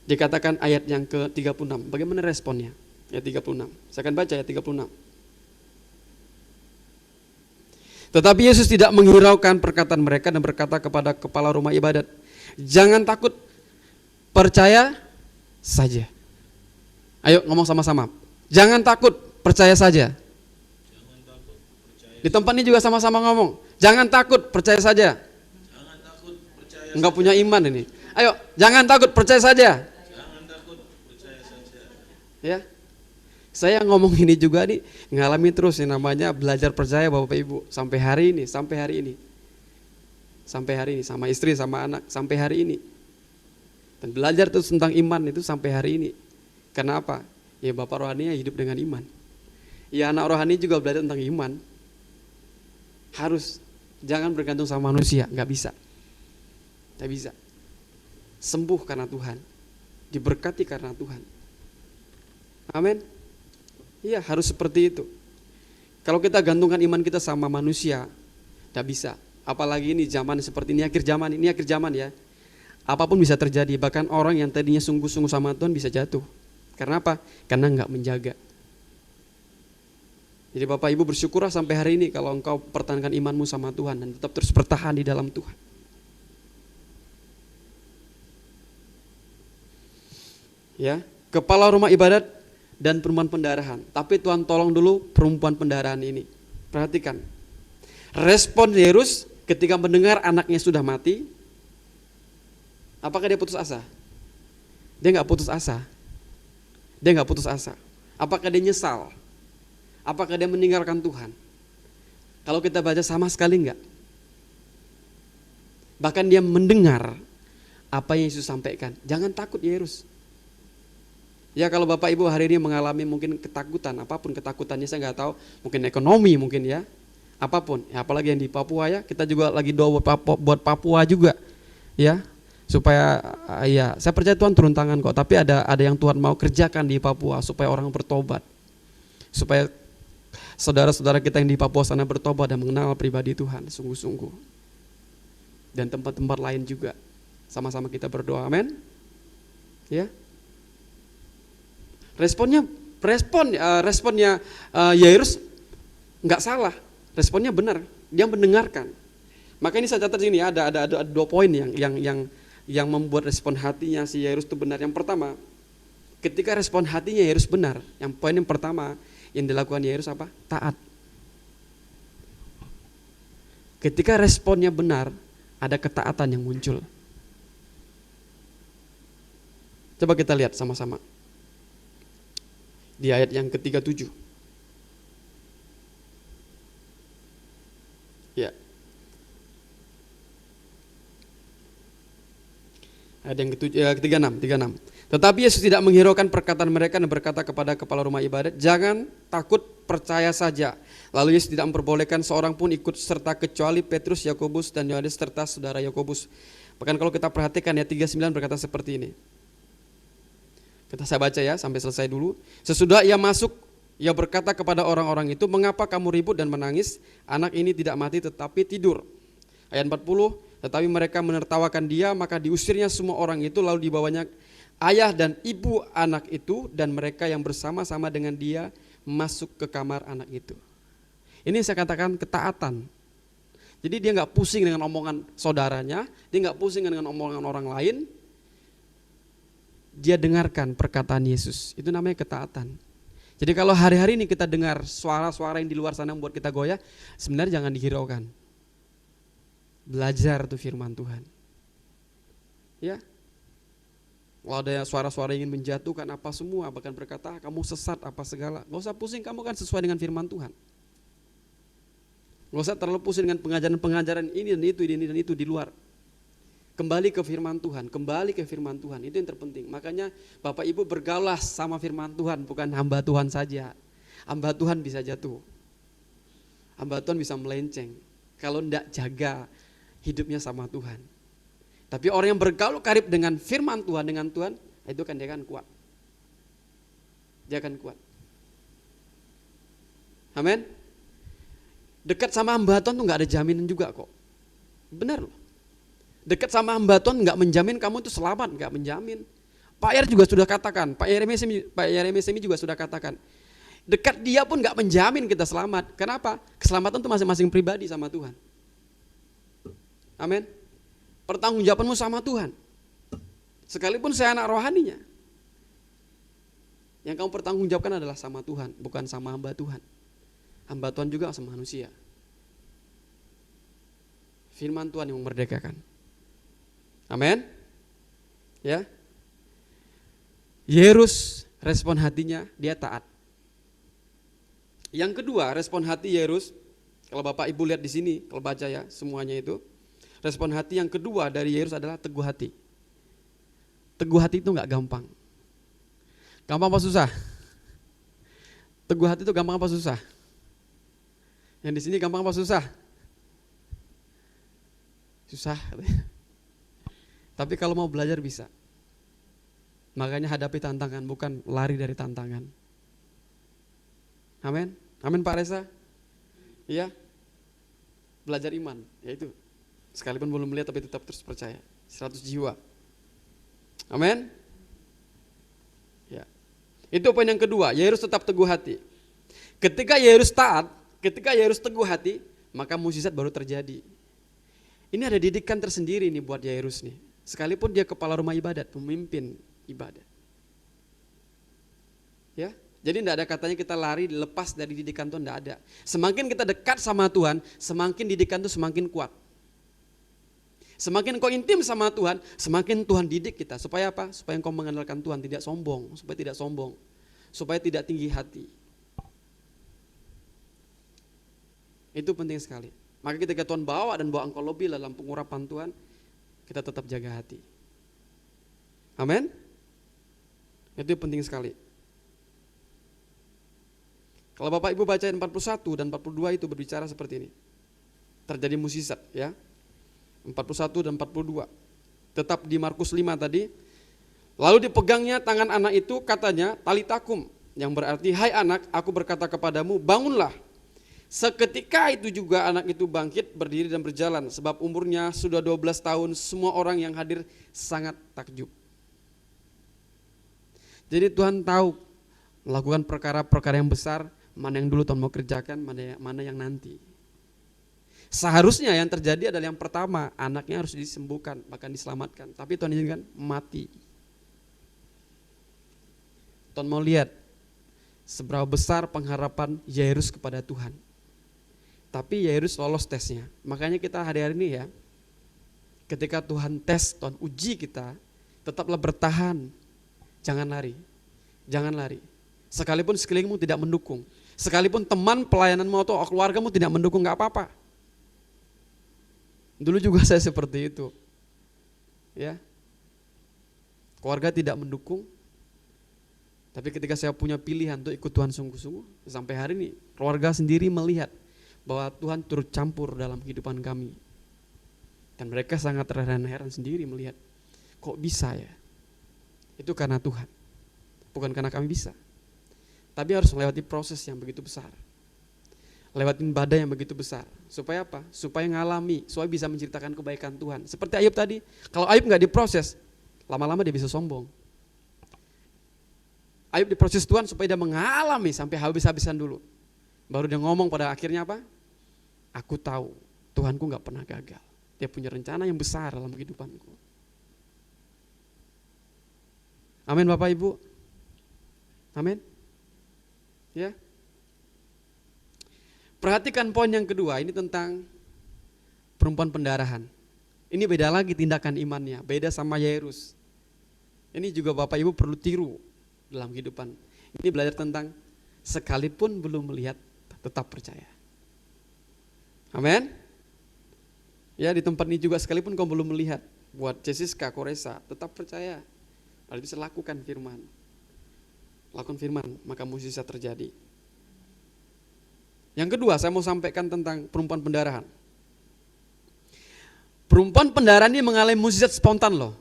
Dikatakan ayat yang ke-36. Bagaimana responnya? Ayat 36. Saya akan baca ayat 36. Tetapi Yesus tidak menghiraukan perkataan mereka dan berkata kepada kepala rumah ibadat, jangan takut, percaya saja. Ayo ngomong sama-sama. Jangan takut, percaya saja. Di tempat ini juga sama-sama ngomong. Jangan takut, percaya saja. Enggak punya iman ini. Ayo, jangan takut, percaya saja. Ya, saya ngomong ini juga nih ngalami terus yang namanya belajar percaya Bapak Ibu sampai hari ini sama istri sama anak sampai hari ini dan belajar terus tentang iman itu sampai hari ini. Karena apa? Ya Bapak rohani hidup dengan iman. Ya anak rohani juga belajar tentang iman. Harus jangan bergantung sama manusia, nggak bisa. Sembuh karena Tuhan, diberkati karena Tuhan. Amin. Iya harus seperti itu. Kalau kita gantungkan iman kita sama manusia, tidak bisa. Apalagi ini zaman seperti ini akhir zaman ya. Apapun bisa terjadi. Bahkan orang yang tadinya sungguh-sungguh sama Tuhan bisa jatuh. Karena apa? Karena nggak menjaga. Jadi Bapak Ibu bersyukurlah sampai hari ini kalau engkau pertahankan imanmu sama Tuhan dan tetap terus bertahan di dalam Tuhan. Ya, kepala rumah ibadat dan perempuan pendarahan. Tapi Tuhan tolong dulu perempuan pendarahan ini. Perhatikan. Respon Yairus ketika mendengar anaknya sudah mati. Apakah dia putus asa? Dia nggak putus asa. Apakah dia nyesal? Apakah dia meninggalkan Tuhan? Kalau kita baca sama sekali enggak. Bahkan dia mendengar apa yang Yesus sampaikan. Jangan takut Yairus. Ya kalau Bapak Ibu hari ini mengalami mungkin ketakutan, apapun ketakutannya saya nggak tahu, mungkin ekonomi mungkin ya, apapun, ya, apalagi yang di Papua ya, kita juga lagi doa buat Papua juga, ya, supaya ya saya percaya Tuhan turun tangan kok, tapi ada yang Tuhan mau kerjakan di Papua supaya orang bertobat, supaya saudara-saudara kita yang di Papua sana bertobat dan mengenal pribadi Tuhan sungguh-sungguh, dan tempat-tempat lain juga, sama-sama kita berdoa, amin, ya. Responnya Yairus nggak salah, responnya benar, dia mendengarkan. Maka ini saya catat sini ada 2 poin yang membuat respon hatinya si Yairus itu benar. Yang pertama, ketika respon hatinya Yairus benar, poin yang pertama yang dilakukan Yairus apa? Taat. Ketika responnya benar, ada ketaatan yang muncul. Coba kita lihat sama-sama. Di ayat yang ke-37. Ya. Ayat yang ke-36. Tetapi Yesus tidak menghiraukan perkataan mereka dan berkata kepada kepala rumah ibadat, "Jangan takut, percaya saja." Lalu Yesus tidak memperbolehkan seorang pun ikut serta kecuali Petrus, Yakobus dan Yohanes serta saudara Yakobus. Bahkan kalau kita perhatikan ayat 39 berkata seperti ini. Saya baca ya sampai selesai dulu. Sesudah ia masuk, ia berkata kepada orang-orang itu, "Mengapa kamu ribut dan menangis? Anak ini tidak mati tetapi tidur." Ayat 40, tetapi mereka menertawakan dia, maka diusirnya semua orang itu, lalu dibawanya ayah dan ibu anak itu dan mereka yang bersama-sama dengan dia masuk ke kamar anak itu. Ini saya katakan ketaatan. Jadi dia nggak pusing dengan omongan saudaranya, dia nggak pusing dengan omongan orang lain. Dia dengarkan perkataan Yesus. Itu namanya ketaatan. Jadi kalau hari-hari ini kita dengar suara-suara yang di luar sana membuat kita goyah, sebenarnya jangan dihiraukan. Belajar tuh firman Tuhan. Ya. Kalau ada suara-suara yang ingin menjatuhkan apa semua, bahkan berkata kamu sesat apa segala, gak usah pusing, kamu kan sesuai dengan firman Tuhan. Gak usah terlalu pusing dengan pengajaran ini dan itu di luar. Kembali ke firman Tuhan, itu yang terpenting. Makanya Bapak Ibu bergaulah sama firman Tuhan, bukan hamba Tuhan saja. Hamba Tuhan bisa jatuh, hamba Tuhan bisa melenceng kalau tidak jaga hidupnya sama Tuhan. Tapi orang yang bergaul karib dengan firman Tuhan, dengan Tuhan, itu kan dia akan kuat. Dia akan kuat. Amin. Dekat sama hamba Tuhan tuh gak ada jaminan juga kok. Benar loh. Dekat sama hamba Tuhan gak menjamin kamu tuh selamat, gak menjamin. Pak Yer juga sudah katakan, Pak Yeremia Semi juga sudah katakan, dekat dia pun gak menjamin kita selamat. Kenapa? Keselamatan itu masing-masing pribadi sama Tuhan. Amin. Pertanggungjawabanmu sama Tuhan. Sekalipun saya anak rohaninya, yang kamu pertanggungjawabkan adalah sama Tuhan, bukan sama hamba Tuhan. Hamba Tuhan juga sama manusia. Firman Tuhan yang memerdekakan. Amin. Ya. Yerus respon hatinya dia taat. Yang kedua, respon hati Yerus, kalau Bapak Ibu lihat di sini, kalau baca ya semuanya itu, respon hati yang kedua dari Yerus adalah teguh hati. Teguh hati itu enggak gampang. Gampang apa susah? Teguh hati itu gampang apa susah? Yang di sini gampang apa susah? Susah. Tapi kalau mau belajar bisa. Makanya hadapi tantangan, bukan lari dari tantangan. Amin. Amin Pak Reza. Iya. Belajar iman, yaitu sekalipun belum melihat tapi tetap terus percaya. 100 jiwa. Amin. Ya. Itu poin yang kedua, Yerus tetap teguh hati. Ketika Yerus taat, ketika Yerus teguh hati, maka mukjizat baru terjadi. Ini ada didikan tersendiri nih buat Yerus nih. Sekalipun dia kepala rumah ibadat, pemimpin ibadat. Ya, jadi tidak ada katanya kita lari lepas dari didikan Tuhan, tidak ada. Semakin kita dekat sama Tuhan, semakin didikan itu semakin kuat. Semakin kau intim sama Tuhan, semakin Tuhan didik kita. Supaya apa? Supaya engkau mengandalkan Tuhan, tidak sombong. Supaya tidak tinggi hati. Itu penting sekali. Maka ketika Tuhan bawa engkau lebih dalam pengurapan Tuhan, kita tetap jaga hati. Amin. Itu penting sekali. Kalau Bapak Ibu baca 41 dan 42 itu berbicara seperti ini. Terjadi mukjizat ya. 41 dan 42. Tetap di Markus 5 tadi. Lalu dipegangnya tangan anak itu, katanya talitakum, yang berarti hai anak, aku berkata kepadamu, bangunlah. Seketika itu juga anak itu bangkit, berdiri dan berjalan, sebab umurnya sudah 12 tahun. Semua orang yang hadir sangat takjub. Jadi Tuhan tahu melakukan perkara-perkara yang besar, mana yang dulu Tuhan mau kerjakan, mana yang nanti. Seharusnya yang terjadi adalah yang pertama, anaknya harus disembuhkan, bahkan diselamatkan. Tapi Tuhan izinkan mati. Tuhan mau lihat seberapa besar pengharapan Yairus kepada Tuhan. Tapi Yairus lolos tesnya. Makanya kita hari-hari ini ya, ketika Tuhan tes, Tuhan uji kita, tetaplah bertahan. Jangan lari. Sekalipun sekelilingmu tidak mendukung, sekalipun teman pelayananmu atau keluargamu tidak mendukung, gak apa-apa. Dulu juga saya seperti itu. Ya. Keluarga tidak mendukung, tapi ketika saya punya pilihan untuk ikut Tuhan sungguh-sungguh, sampai hari ini keluarga sendiri melihat bahwa Tuhan turut campur dalam kehidupan kami. Dan mereka sangat terheran-heran sendiri melihat, kok bisa ya? Itu karena Tuhan, bukan karena kami bisa. Tapi harus melewati proses yang begitu besar, lewatin badai yang begitu besar. Supaya apa? Supaya ngalami, supaya bisa menceritakan kebaikan Tuhan. Seperti Ayub tadi, kalau Ayub gak diproses, lama-lama dia bisa sombong. Ayub diproses Tuhan supaya dia mengalami sampai habis-habisan dulu. Baru dia ngomong pada akhirnya apa? Aku tahu Tuhanku gak pernah gagal. Dia punya rencana yang besar dalam kehidupanku. Amin Bapak Ibu. Amin. Ya. Perhatikan poin yang kedua, ini tentang perempuan pendarahan. Ini beda lagi tindakan imannya, beda sama Yairus. Ini juga Bapak Ibu perlu tiru dalam kehidupan. Ini belajar tentang sekalipun belum melihat tetap percaya. Amin. Ya, di tempat ini juga sekalipun kau belum melihat, buat Jessica Koresa tetap percaya. Lalu bisa lakukan firman. Lakukan firman, maka mukjizat terjadi. Yang kedua, saya mau sampaikan tentang perempuan pendarahan. Perempuan pendarahan ini mengalami mukjizat spontan loh.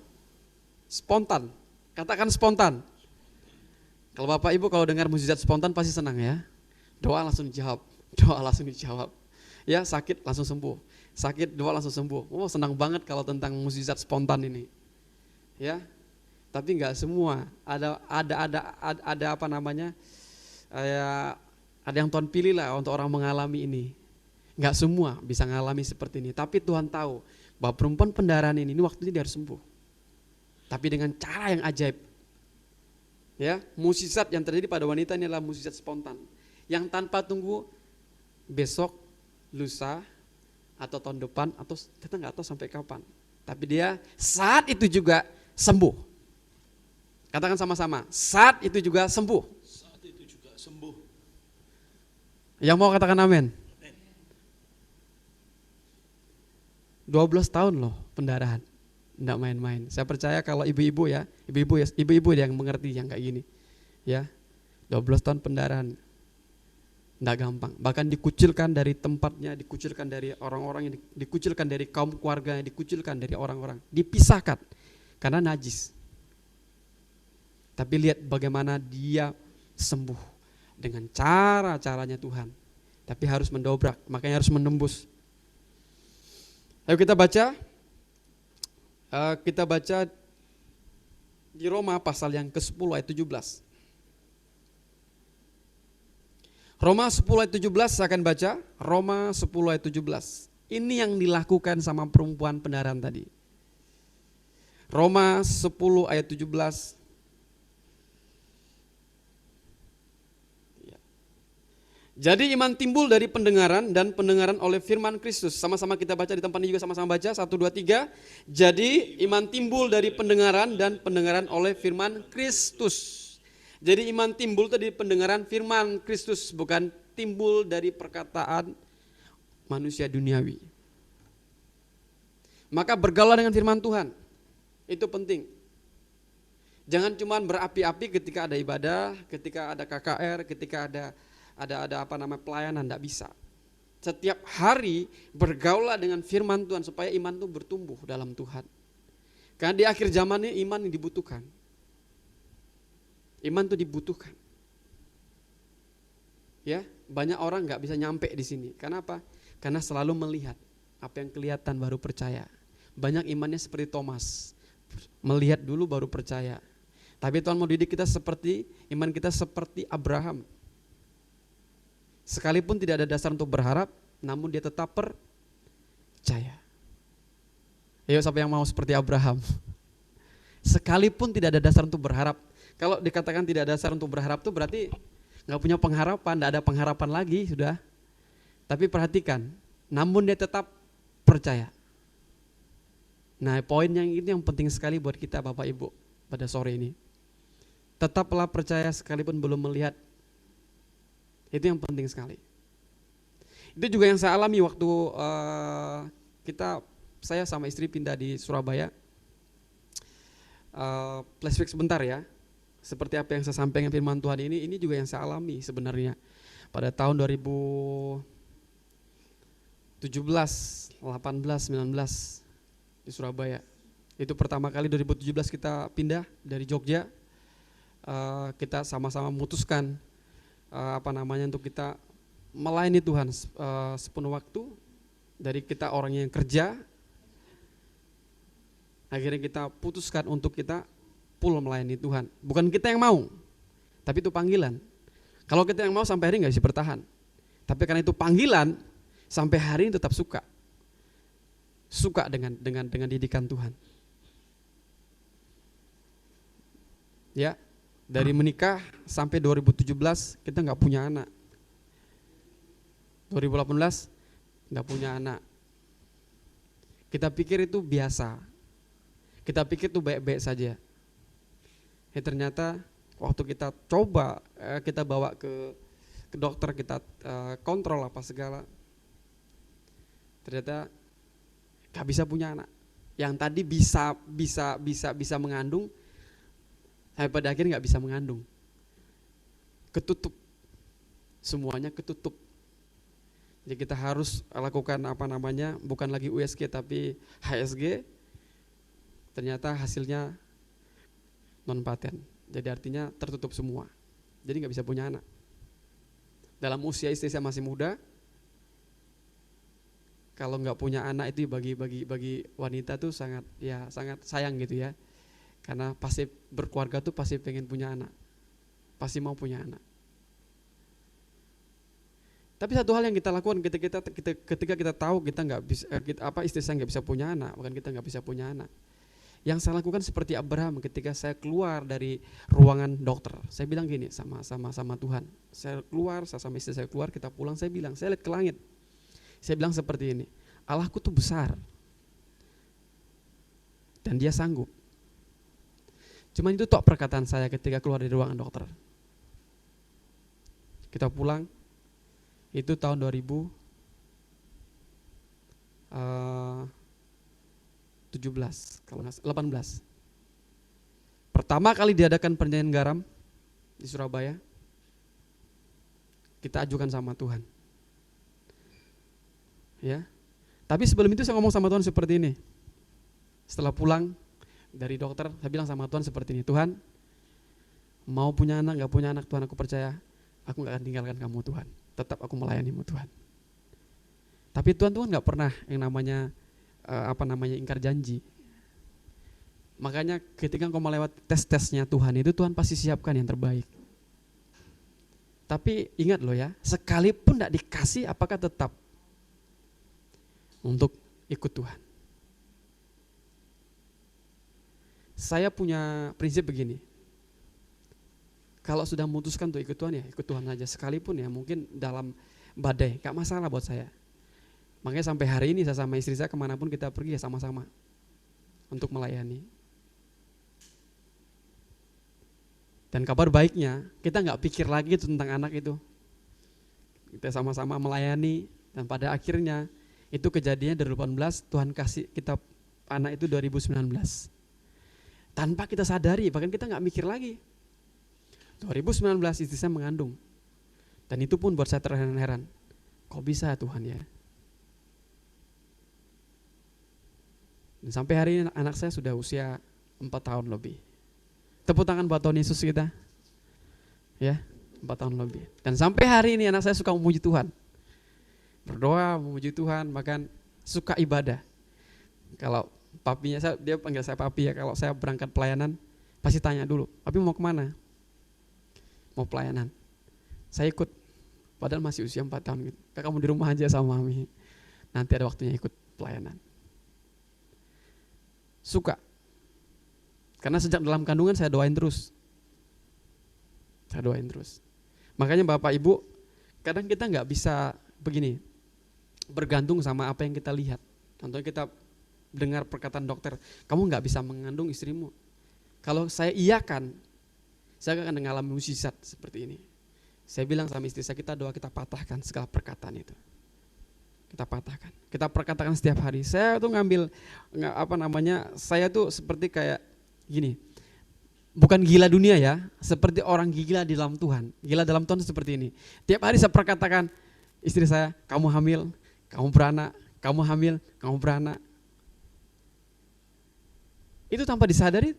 Spontan, katakan spontan. Kalau Bapak Ibu kalau dengar mukjizat spontan pasti senang ya. Doa langsung dijawab, doa langsung dijawab. Ya, sakit langsung sembuh, sakit doa langsung sembuh. Oh, senang banget kalau tentang mukjizat spontan ini. Ya, tapi nggak semua. Ada apa namanya? Ada yang Tuhan pilih lah untuk orang mengalami ini. Nggak semua bisa mengalami seperti ini. Tapi Tuhan tahu bahwa perempuan pendarahan ini waktunya dia harus sembuh. Tapi dengan cara yang ajaib. Ya, mukjizat yang terjadi pada wanita ini adalah mukjizat spontan. Yang tanpa tunggu besok, lusa, atau tahun depan, atau kita nggak tahu sampai kapan. Tapi dia saat itu juga sembuh. Katakan sama-sama, saat itu juga sembuh. Saat itu juga sembuh. Yang mau katakan amin. 12 tahun loh pendarahan, enggak main-main. Saya percaya kalau ibu-ibu ya, ibu-ibu yang mengerti yang kayak gini. Ya, 12 tahun pendarahan, enggak gampang. Bahkan dikucilkan dari tempatnya, dikucilkan dari orang-orang, dikucilkan dari kaum keluarga, dikucilkan dari orang-orang, dipisahkan karena najis. Tapi lihat bagaimana dia sembuh dengan cara-caranya Tuhan. Tapi harus mendobrak, makanya harus menembus. Ayo kita baca di Roma pasal yang ke-10 ayat 17. Roma 10 ayat 17 saya akan baca. Roma 10 ayat 17. Ini yang dilakukan sama perempuan pendarahan tadi. Roma 10 ayat 17. Jadi iman timbul dari pendengaran dan pendengaran oleh firman Kristus. Sama-sama kita baca di tempat ini juga sama-sama baca. 1, 2, 3. Jadi iman timbul dari pendengaran dan pendengaran oleh firman Kristus. Jadi iman timbul dari pendengaran firman Kristus. Bukan timbul dari perkataan manusia duniawi. Maka bergaulah dengan firman Tuhan. Itu penting. Jangan cuma berapi-api ketika ada ibadah, ketika ada KKR, ketika ada pelayanan, enggak bisa. Setiap hari bergaulah dengan firman Tuhan supaya iman itu bertumbuh dalam Tuhan. Karena di akhir zaman ini iman yang dibutuhkan. Iman itu dibutuhkan. Ya, banyak orang enggak bisa nyampe di sini. Kenapa? Karena selalu melihat apa yang kelihatan baru percaya. Banyak imannya seperti Thomas, melihat dulu baru percaya. Tapi Tuhan mau didik kita seperti iman kita seperti Abraham. Sekalipun tidak ada dasar untuk berharap, namun dia tetap percaya. Ayo siapa yang mau seperti Abraham? Sekalipun tidak ada dasar untuk berharap. Kalau dikatakan tidak ada dasar untuk berharap itu berarti gak punya pengharapan, gak ada pengharapan lagi sudah. Tapi perhatikan, namun dia tetap percaya. Nah poin yang ini yang penting sekali buat kita Bapak Ibu pada sore ini. Tetaplah percaya sekalipun belum melihat. Itu yang penting sekali. Itu juga yang saya alami waktu saya sama istri pindah di Surabaya. Flashback sebentar ya. Seperti apa yang saya sampaikan firman Tuhan ini juga yang saya alami sebenarnya. Pada tahun 2017, 18, 19 di Surabaya. Itu pertama kali 2017 kita pindah dari Jogja. Kita sama-sama memutuskan untuk kita melayani Tuhan sepenuh waktu. Dari kita orang yang kerja, akhirnya kita putuskan untuk kita full melayani Tuhan. Bukan kita yang mau, tapi itu panggilan. Kalau kita yang mau sampai hari nggak bisa bertahan. Tapi karena itu panggilan, sampai hari ini tetap suka dengan didikan Tuhan. Ya, dari menikah sampai 2017 kita nggak punya anak. 2018 nggak punya anak. Kita pikir itu biasa. Kita pikir itu baik-baik saja. Ternyata waktu kita coba, kita bawa ke dokter, kita kontrol apa segala, ternyata gak bisa punya anak. Yang tadi bisa mengandung, sampai pada akhirnya gak bisa mengandung. Ketutup, semuanya ketutup. Jadi kita harus lakukan bukan lagi USG tapi HSG. Ternyata hasilnya non paten. Jadi artinya tertutup semua. Jadi nggak bisa punya anak. Dalam usia istri saya masih muda, kalau nggak punya anak itu bagi wanita tuh sangat sayang gitu ya. Karena pasti berkeluarga tuh pasti pengen punya anak, pasti mau punya anak. Tapi satu hal yang kita lakukan ketika kita tahu kita nggak bisa, istri saya nggak bisa punya anak, bukan kita nggak bisa punya anak. Yang saya lakukan seperti Abraham ketika saya keluar dari ruangan dokter. Saya bilang gini sama Tuhan. Saya sama istri saya keluar, kita pulang, saya lihat ke langit. Saya bilang seperti ini, Allahku tuh besar. Dan dia sanggup. Cuman itu tok perkataan saya ketika keluar dari ruangan dokter. Kita pulang, itu tahun 18. Pertama kali diadakan penyajian garam di Surabaya, kita ajukan sama Tuhan. Ya. Tapi sebelum itu saya ngomong sama Tuhan seperti ini. Setelah pulang dari dokter, saya bilang sama Tuhan seperti ini, Tuhan, mau punya anak, gak punya anak, Tuhan aku percaya, aku gak akan tinggalkan kamu Tuhan. Tetap aku melayanimu Tuhan. Tapi Tuhan gak pernah yang namanya ingkar janji. Makanya ketika engkau melewati tes-tesnya Tuhan itu, Tuhan pasti siapkan yang terbaik. Tapi ingat loh ya, sekalipun tidak dikasih, apakah tetap untuk ikut Tuhan? Saya punya prinsip begini, kalau sudah memutuskan untuk ikut Tuhan ya ikut Tuhan saja. Sekalipun ya mungkin dalam badai, gak masalah buat saya. Makanya sampai hari ini saya sama istri saya kemanapun kita pergi ya sama-sama untuk melayani. Dan kabar baiknya kita nggak pikir lagi itu tentang anak itu. Kita sama-sama melayani dan pada akhirnya itu kejadiannya 2018, Tuhan kasih kita anak itu 2019. Tanpa kita sadari, bahkan kita nggak mikir lagi. 2019 istri saya mengandung. Dan itu pun buat saya terheran-heran. Kok bisa Tuhan ya? Dan sampai hari ini anak saya sudah usia 4 tahun lebih. Tepuk tangan buat Tuhan Yesus kita. Ya, 4 tahun lebih. Dan sampai hari ini anak saya suka memuji Tuhan. Berdoa, memuji Tuhan, bahkan suka ibadah. Kalau papinya, dia panggil saya papi ya, kalau saya berangkat pelayanan, pasti tanya dulu, papi mau kemana? Mau pelayanan. Saya ikut, padahal masih usia 4 tahun gitu. Kamu di rumah aja sama mami, nanti ada waktunya ikut pelayanan. Suka. Karena sejak dalam kandungan saya doain terus. Makanya Bapak Ibu, kadang kita nggak bisa begini, bergantung sama apa yang kita lihat. Contohnya kita dengar perkataan dokter, kamu nggak bisa mengandung istrimu. Kalau saya iyakan, saya akan mengalami mukjizat seperti ini. Saya bilang sama istri saya, kita doa, kita patahkan segala perkataan itu. Kita patahkan, kita perkatakan setiap hari. Saya tuh saya tuh seperti kayak gini, bukan gila dunia ya, seperti orang gila di dalam Tuhan. Gila dalam Tuhan seperti ini. Tiap hari saya perkatakan istri saya, kamu hamil, kamu beranak, kamu hamil, kamu beranak. Itu tanpa disadari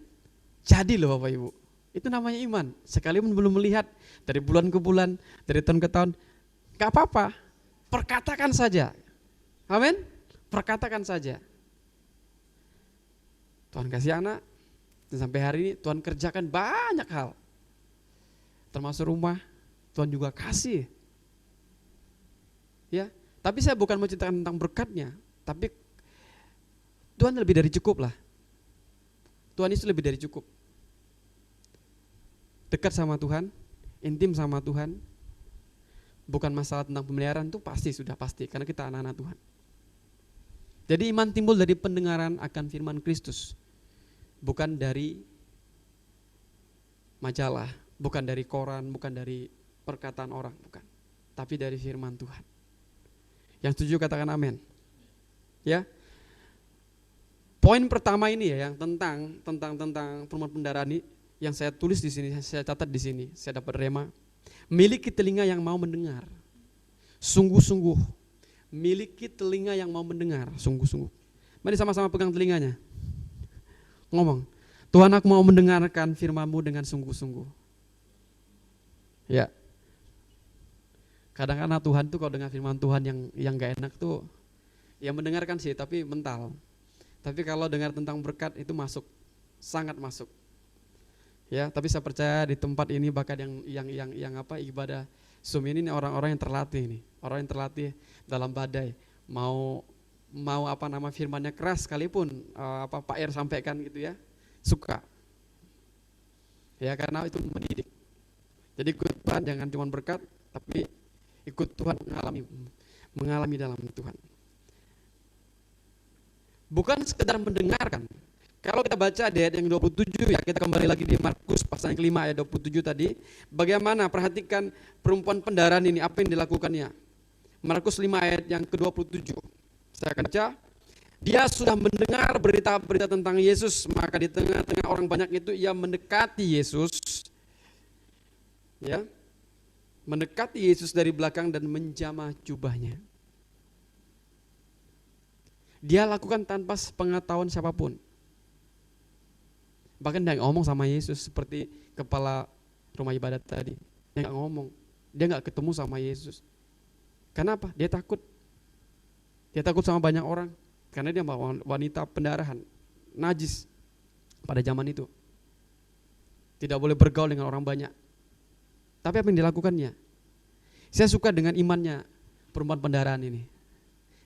jadi loh Bapak Ibu. Itu namanya iman. Sekalipun belum melihat dari bulan ke bulan, dari tahun ke tahun, gak apa-apa. Perkatakan saja. Amin. Perkatakan saja. Tuhan kasih anak, dan sampai hari ini Tuhan kerjakan banyak hal. Termasuk rumah, Tuhan juga kasih. Ya, tapi saya bukan menceritakan tentang berkatnya, tapi Tuhan lebih dari cukup lah. Tuhan itu lebih dari cukup. Dekat sama Tuhan, intim sama Tuhan, bukan masalah tentang pemeliharaan, itu sudah pasti, karena kita anak-anak Tuhan. Jadi iman timbul dari pendengaran akan firman Kristus, bukan dari majalah, bukan dari koran, bukan dari perkataan orang, bukan, tapi dari firman Tuhan. Yang setuju katakan amin. Ya. Poin pertama ini ya, yang tentang perumpamaan pendaraan ini, yang saya tulis di sini, saya catat di sini, saya dapat rema. Miliki telinga yang mau mendengar, sungguh-sungguh. Miliki telinga yang mau mendengar, sungguh-sungguh. Mari sama-sama pegang telinganya. Ngomong, Tuhan, aku mau mendengarkan firman-Mu dengan sungguh-sungguh. Ya. Kadang-kadang Tuhan tuh kalau dengar firman Tuhan yang gak enak tuh, ya mendengarkan sih, tapi mental. Tapi kalau dengar tentang berkat itu masuk, sangat masuk. Ya, tapi saya percaya di tempat ini bahkan yang ibadah Zoom ini orang-orang yang terlatih nih, orang yang terlatih dalam badai, mau firmannya keras sekalipun Pak Ir sampaikan gitu ya, suka. Ya, karena itu mendidik. Jadi ikut Tuhan jangan cuma berkat, tapi ikut Tuhan mengalami dalam Tuhan. Bukan sekedar mendengarkan. Kalau kita baca di ayat yang 27 ya, kita kembali lagi di Markus pasal yang kelima ayat 27 tadi. Bagaimana, perhatikan perempuan pendaraan ini, apa yang dilakukannya. Markus 5 ayat yang ke-27. Saya akan baca. Dia sudah mendengar berita-berita tentang Yesus, maka di tengah-tengah orang banyak itu ia mendekati Yesus. Ya. Mendekati Yesus dari belakang dan menjamah jubahnya. Dia lakukan tanpa sepengetahuan siapapun. Bahkan dia ngomong sama Yesus seperti kepala rumah ibadat tadi. Dia gak ngomong, dia gak ketemu sama Yesus. Kenapa? Dia takut. Dia takut sama banyak orang. Karena dia wanita pendarahan, najis pada zaman itu. Tidak boleh bergaul dengan orang banyak. Tapi apa yang dilakukannya? Saya suka dengan imannya perempuan pendarahan ini.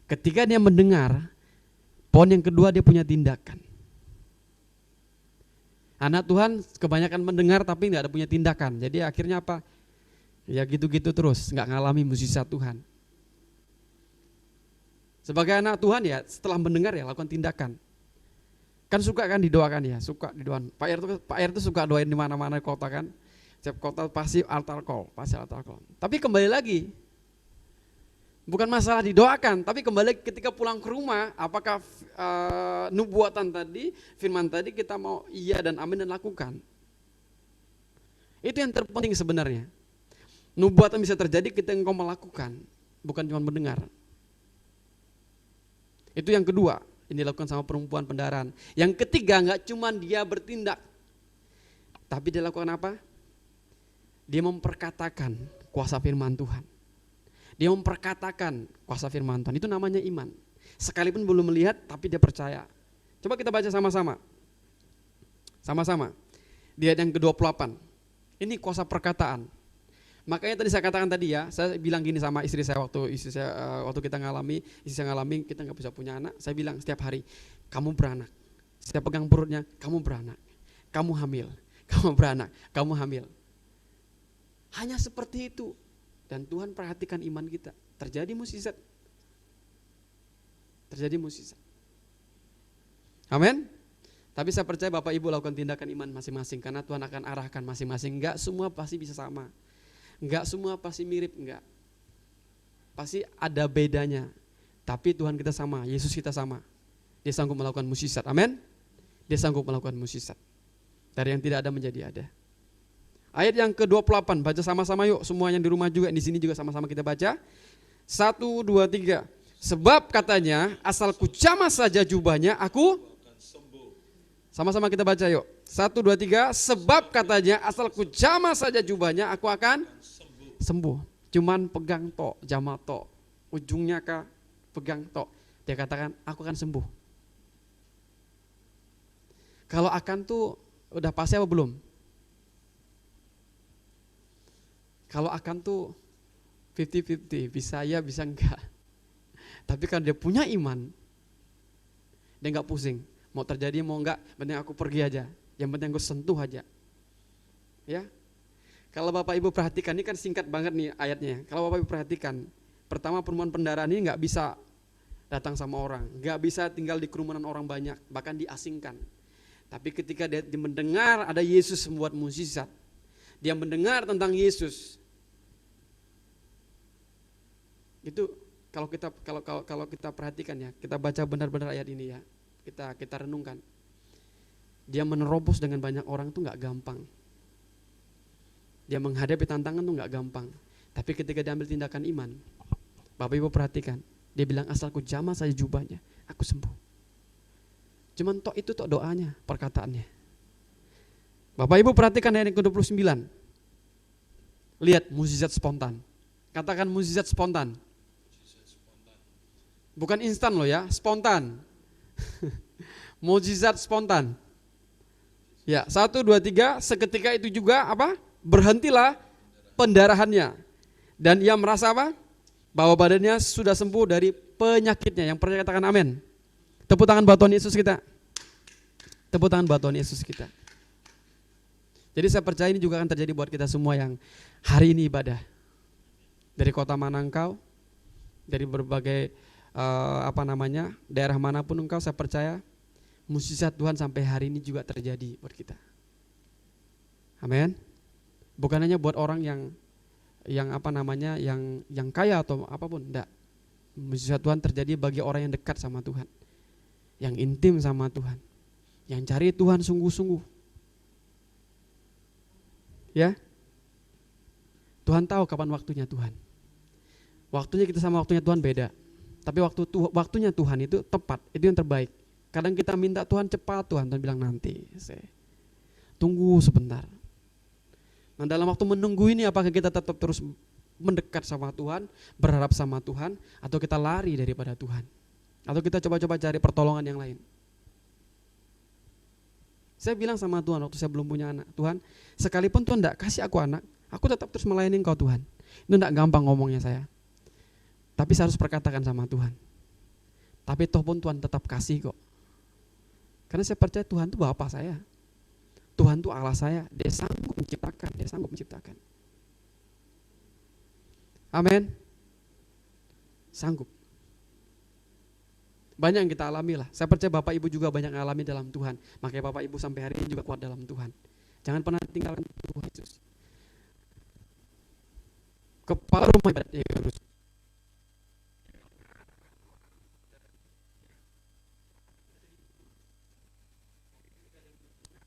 Ketika dia mendengar, poin yang kedua dia punya tindakan. Anak Tuhan kebanyakan mendengar tapi nggak ada punya tindakan. Jadi akhirnya apa? Ya gitu-gitu terus, nggak ngalami mukjizat Tuhan. Sebagai anak Tuhan ya setelah mendengar ya lakukan tindakan. Kan suka kan didoakan ya, suka didoakan. Pak Ir tuh suka doain di mana-mana kota kan. Setiap kota pasti altar call. Tapi kembali lagi, bukan masalah didoakan, tapi kembali ketika pulang ke rumah, apakah nubuatan tadi, firman tadi kita mau iya dan amin dan lakukan. Itu yang terpenting sebenarnya. Nubuatan bisa terjadi ketika engkau melakukan, bukan cuma mendengar. Itu yang kedua, yang dilakukan sama perempuan pendarahan. Yang ketiga, enggak cuma dia bertindak, tapi dia lakukan apa? Dia memperkatakan kuasa firman Tuhan. Dia memperkatakan kuasa firman Tuhan, itu namanya iman. Sekalipun belum melihat, tapi dia percaya. Coba kita baca sama-sama. Sama-sama. Di ayat yang ke-28. Ini kuasa perkataan. Makanya tadi saya katakan tadi ya, saya bilang gini sama istri saya waktu kita ngalami, kita nggak bisa punya anak. Saya bilang setiap hari, kamu beranak. Setiap pegang perutnya, kamu beranak. Kamu hamil, kamu beranak, kamu hamil. Hanya seperti itu. Dan Tuhan perhatikan iman kita. Terjadi mukjizat. Terjadi mukjizat. Amin. Tapi saya percaya Bapak Ibu lakukan tindakan iman masing-masing, karena Tuhan akan arahkan masing-masing. Enggak semua pasti bisa sama, enggak semua pasti mirip, enggak. Pasti ada bedanya. Tapi Tuhan kita sama, Yesus kita sama. Dia sanggup melakukan mukjizat, amin. Dia sanggup melakukan mukjizat. Dari yang tidak ada menjadi ada. Ayat yang ke-28, baca sama-sama yuk. Semuanya di rumah juga, di sini juga sama-sama kita baca. 1, 2, 3. Sebab katanya, asal ku jamah saja jubahnya, aku sama-sama kita baca yuk. 1, 2, 3. Sebab katanya, asal ku jamah saja jubahnya, aku akan sembuh. Cuman pegang tok, jamah tok. Ujungnya kah pegang tok. Dia katakan, aku akan sembuh. Kalau akan tuh udah pasti apa belum? Kalau akan tuh 50-50, bisa ya bisa enggak. Tapi kalau dia punya iman, dia enggak pusing. Mau terjadi mau enggak, penting aku pergi aja. Yang penting aku sentuh aja. Ya. Kalau Bapak Ibu perhatikan, ini kan singkat banget nih ayatnya. Kalau Bapak Ibu perhatikan, pertama permohonan pendarahan ini enggak bisa datang sama orang, enggak bisa tinggal di kerumunan orang banyak, bahkan diasingkan. Tapi ketika dia mendengar ada Yesus membuat mukjizat, dia mendengar tentang Yesus. Itu kalau kita perhatikan ya, kita baca benar-benar ayat ini ya, kita renungkan. Dia menerobos dengan banyak orang itu nggak gampang. Dia menghadapi tantangan itu nggak gampang. Tapi ketika dia ambil tindakan iman, Bapak Ibu perhatikan, dia bilang asal ku jamah saja jubahnya, aku sembuh. Cuman itu doanya, perkataannya. Bapak Ibu perhatikan ayat yang ke-29. Lihat mukjizat spontan. Katakan mukjizat spontan. Bukan instan loh ya, spontan. Mukjizat spontan. Ya, 1, 2, 3, seketika itu juga apa? Berhentilah pendarahannya. Dan ia merasa apa? Bahwa badannya sudah sembuh dari penyakitnya. Yang percaya katakan amin. Tepuk tangan buat Tuhan Yesus kita. Tepuk tangan buat Tuhan Yesus kita. Jadi saya percaya ini juga akan terjadi buat kita semua yang hari ini ibadah. Dari kota mana engkau, dari berbagai daerah manapun engkau, saya percaya mukjizat Tuhan sampai hari ini juga terjadi buat kita. Amin. Bukan hanya buat orang yang kaya atau apapun, enggak. Mukjizat Tuhan terjadi bagi orang yang dekat sama Tuhan, yang intim sama Tuhan, yang cari Tuhan sungguh-sungguh. Ya, Tuhan tahu kapan waktunya Tuhan. Waktunya kita sama waktunya Tuhan beda. Tapi waktunya Tuhan itu tepat, itu yang terbaik. Kadang kita minta Tuhan cepat, Tuhan bilang nanti. Tunggu sebentar. Nah dalam waktu menunggu ini apakah kita tetap terus mendekat sama Tuhan, berharap sama Tuhan, atau kita lari daripada Tuhan? Atau kita coba-coba cari pertolongan yang lain? Saya bilang sama Tuhan waktu saya belum punya anak, Tuhan sekalipun Tuhan tidak kasih aku anak, aku tetap terus melayani Engkau Tuhan. Itu tidak gampang ngomongnya saya. Tapi saya harus perkatakan sama Tuhan. Tapi toh pun Tuhan tetap kasih kok. Karena saya percaya Tuhan itu Bapa saya. Tuhan itu Allah saya, Dia sanggup menciptakan. Amin. Sanggup. Banyak yang kita alami lah. Saya percaya Bapak Ibu juga banyak yang alami dalam Tuhan. Makanya Bapak Ibu sampai hari ini juga kuat dalam Tuhan. Jangan pernah tinggalkan Tuhan Yesus. Kepala rumah ibadat Yesus.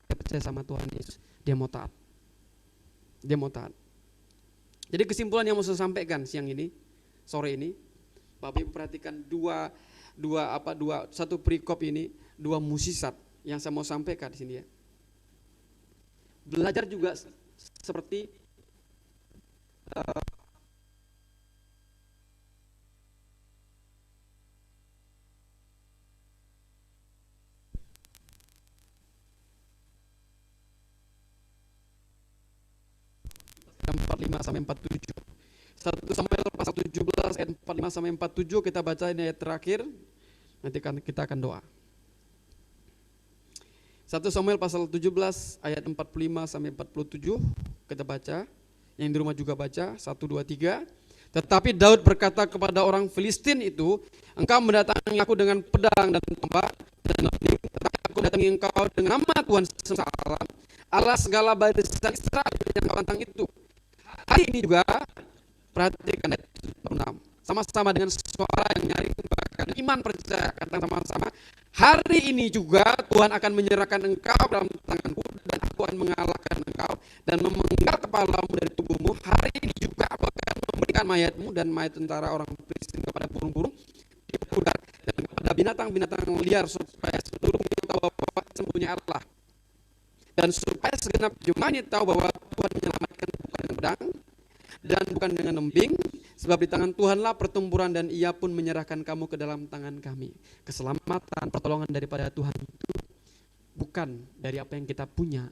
Saya percaya sama Tuhan Yesus. Dia mau taat. Jadi kesimpulan yang mau saya sampaikan siang ini, sore ini, Bapak Ibu perhatikan satu perikop ini, dua mukjizat yang saya mau sampaikan di sini ya. Belajar juga seperti sampai 47. 1 Samuel pasal 17 ayat 45 sampai 47 kita baca ini ayat terakhir. Nanti kita akan doa. 1 Samuel pasal 17 ayat 45 sampai 47 kita baca. Yang di rumah juga baca 1 2 3. Tetapi Daud berkata kepada orang Filistin itu, engkau mendatangi aku dengan pedang dan tombak dan tetapi aku aku datangi engkau dengan nama Tuhan semesta alam, Allah segala barisan Israel yang kau tantang itu. Hari ini juga, perhatikan ayat 6. Sama-sama dengan suara yang nyaring bahkan iman percaya, kata sama-sama, hari ini juga Tuhan akan menyerahkan engkau dalam tanganku dan aku akan mengalahkan engkau dan memenggal kepalamu dari tubuhmu. Hari ini juga aku akan memberikan mayatmu dan mayat tentara orang Filistin kepada burung-burung di udara dan kepada binatang-binatang liar, supaya seluruh dunia tahu bahwa sembunyi Allah, dan supaya segenap jemaatnya tahu bahwa Tuhan menyelamatkan bukan dengan pedang dan bukan dengan lembing, sebab di tangan Tuhanlah pertempuran dan Ia pun menyerahkan kamu ke dalam tangan kami. Keselamatan, pertolongan daripada Tuhan itu bukan dari apa yang kita punya.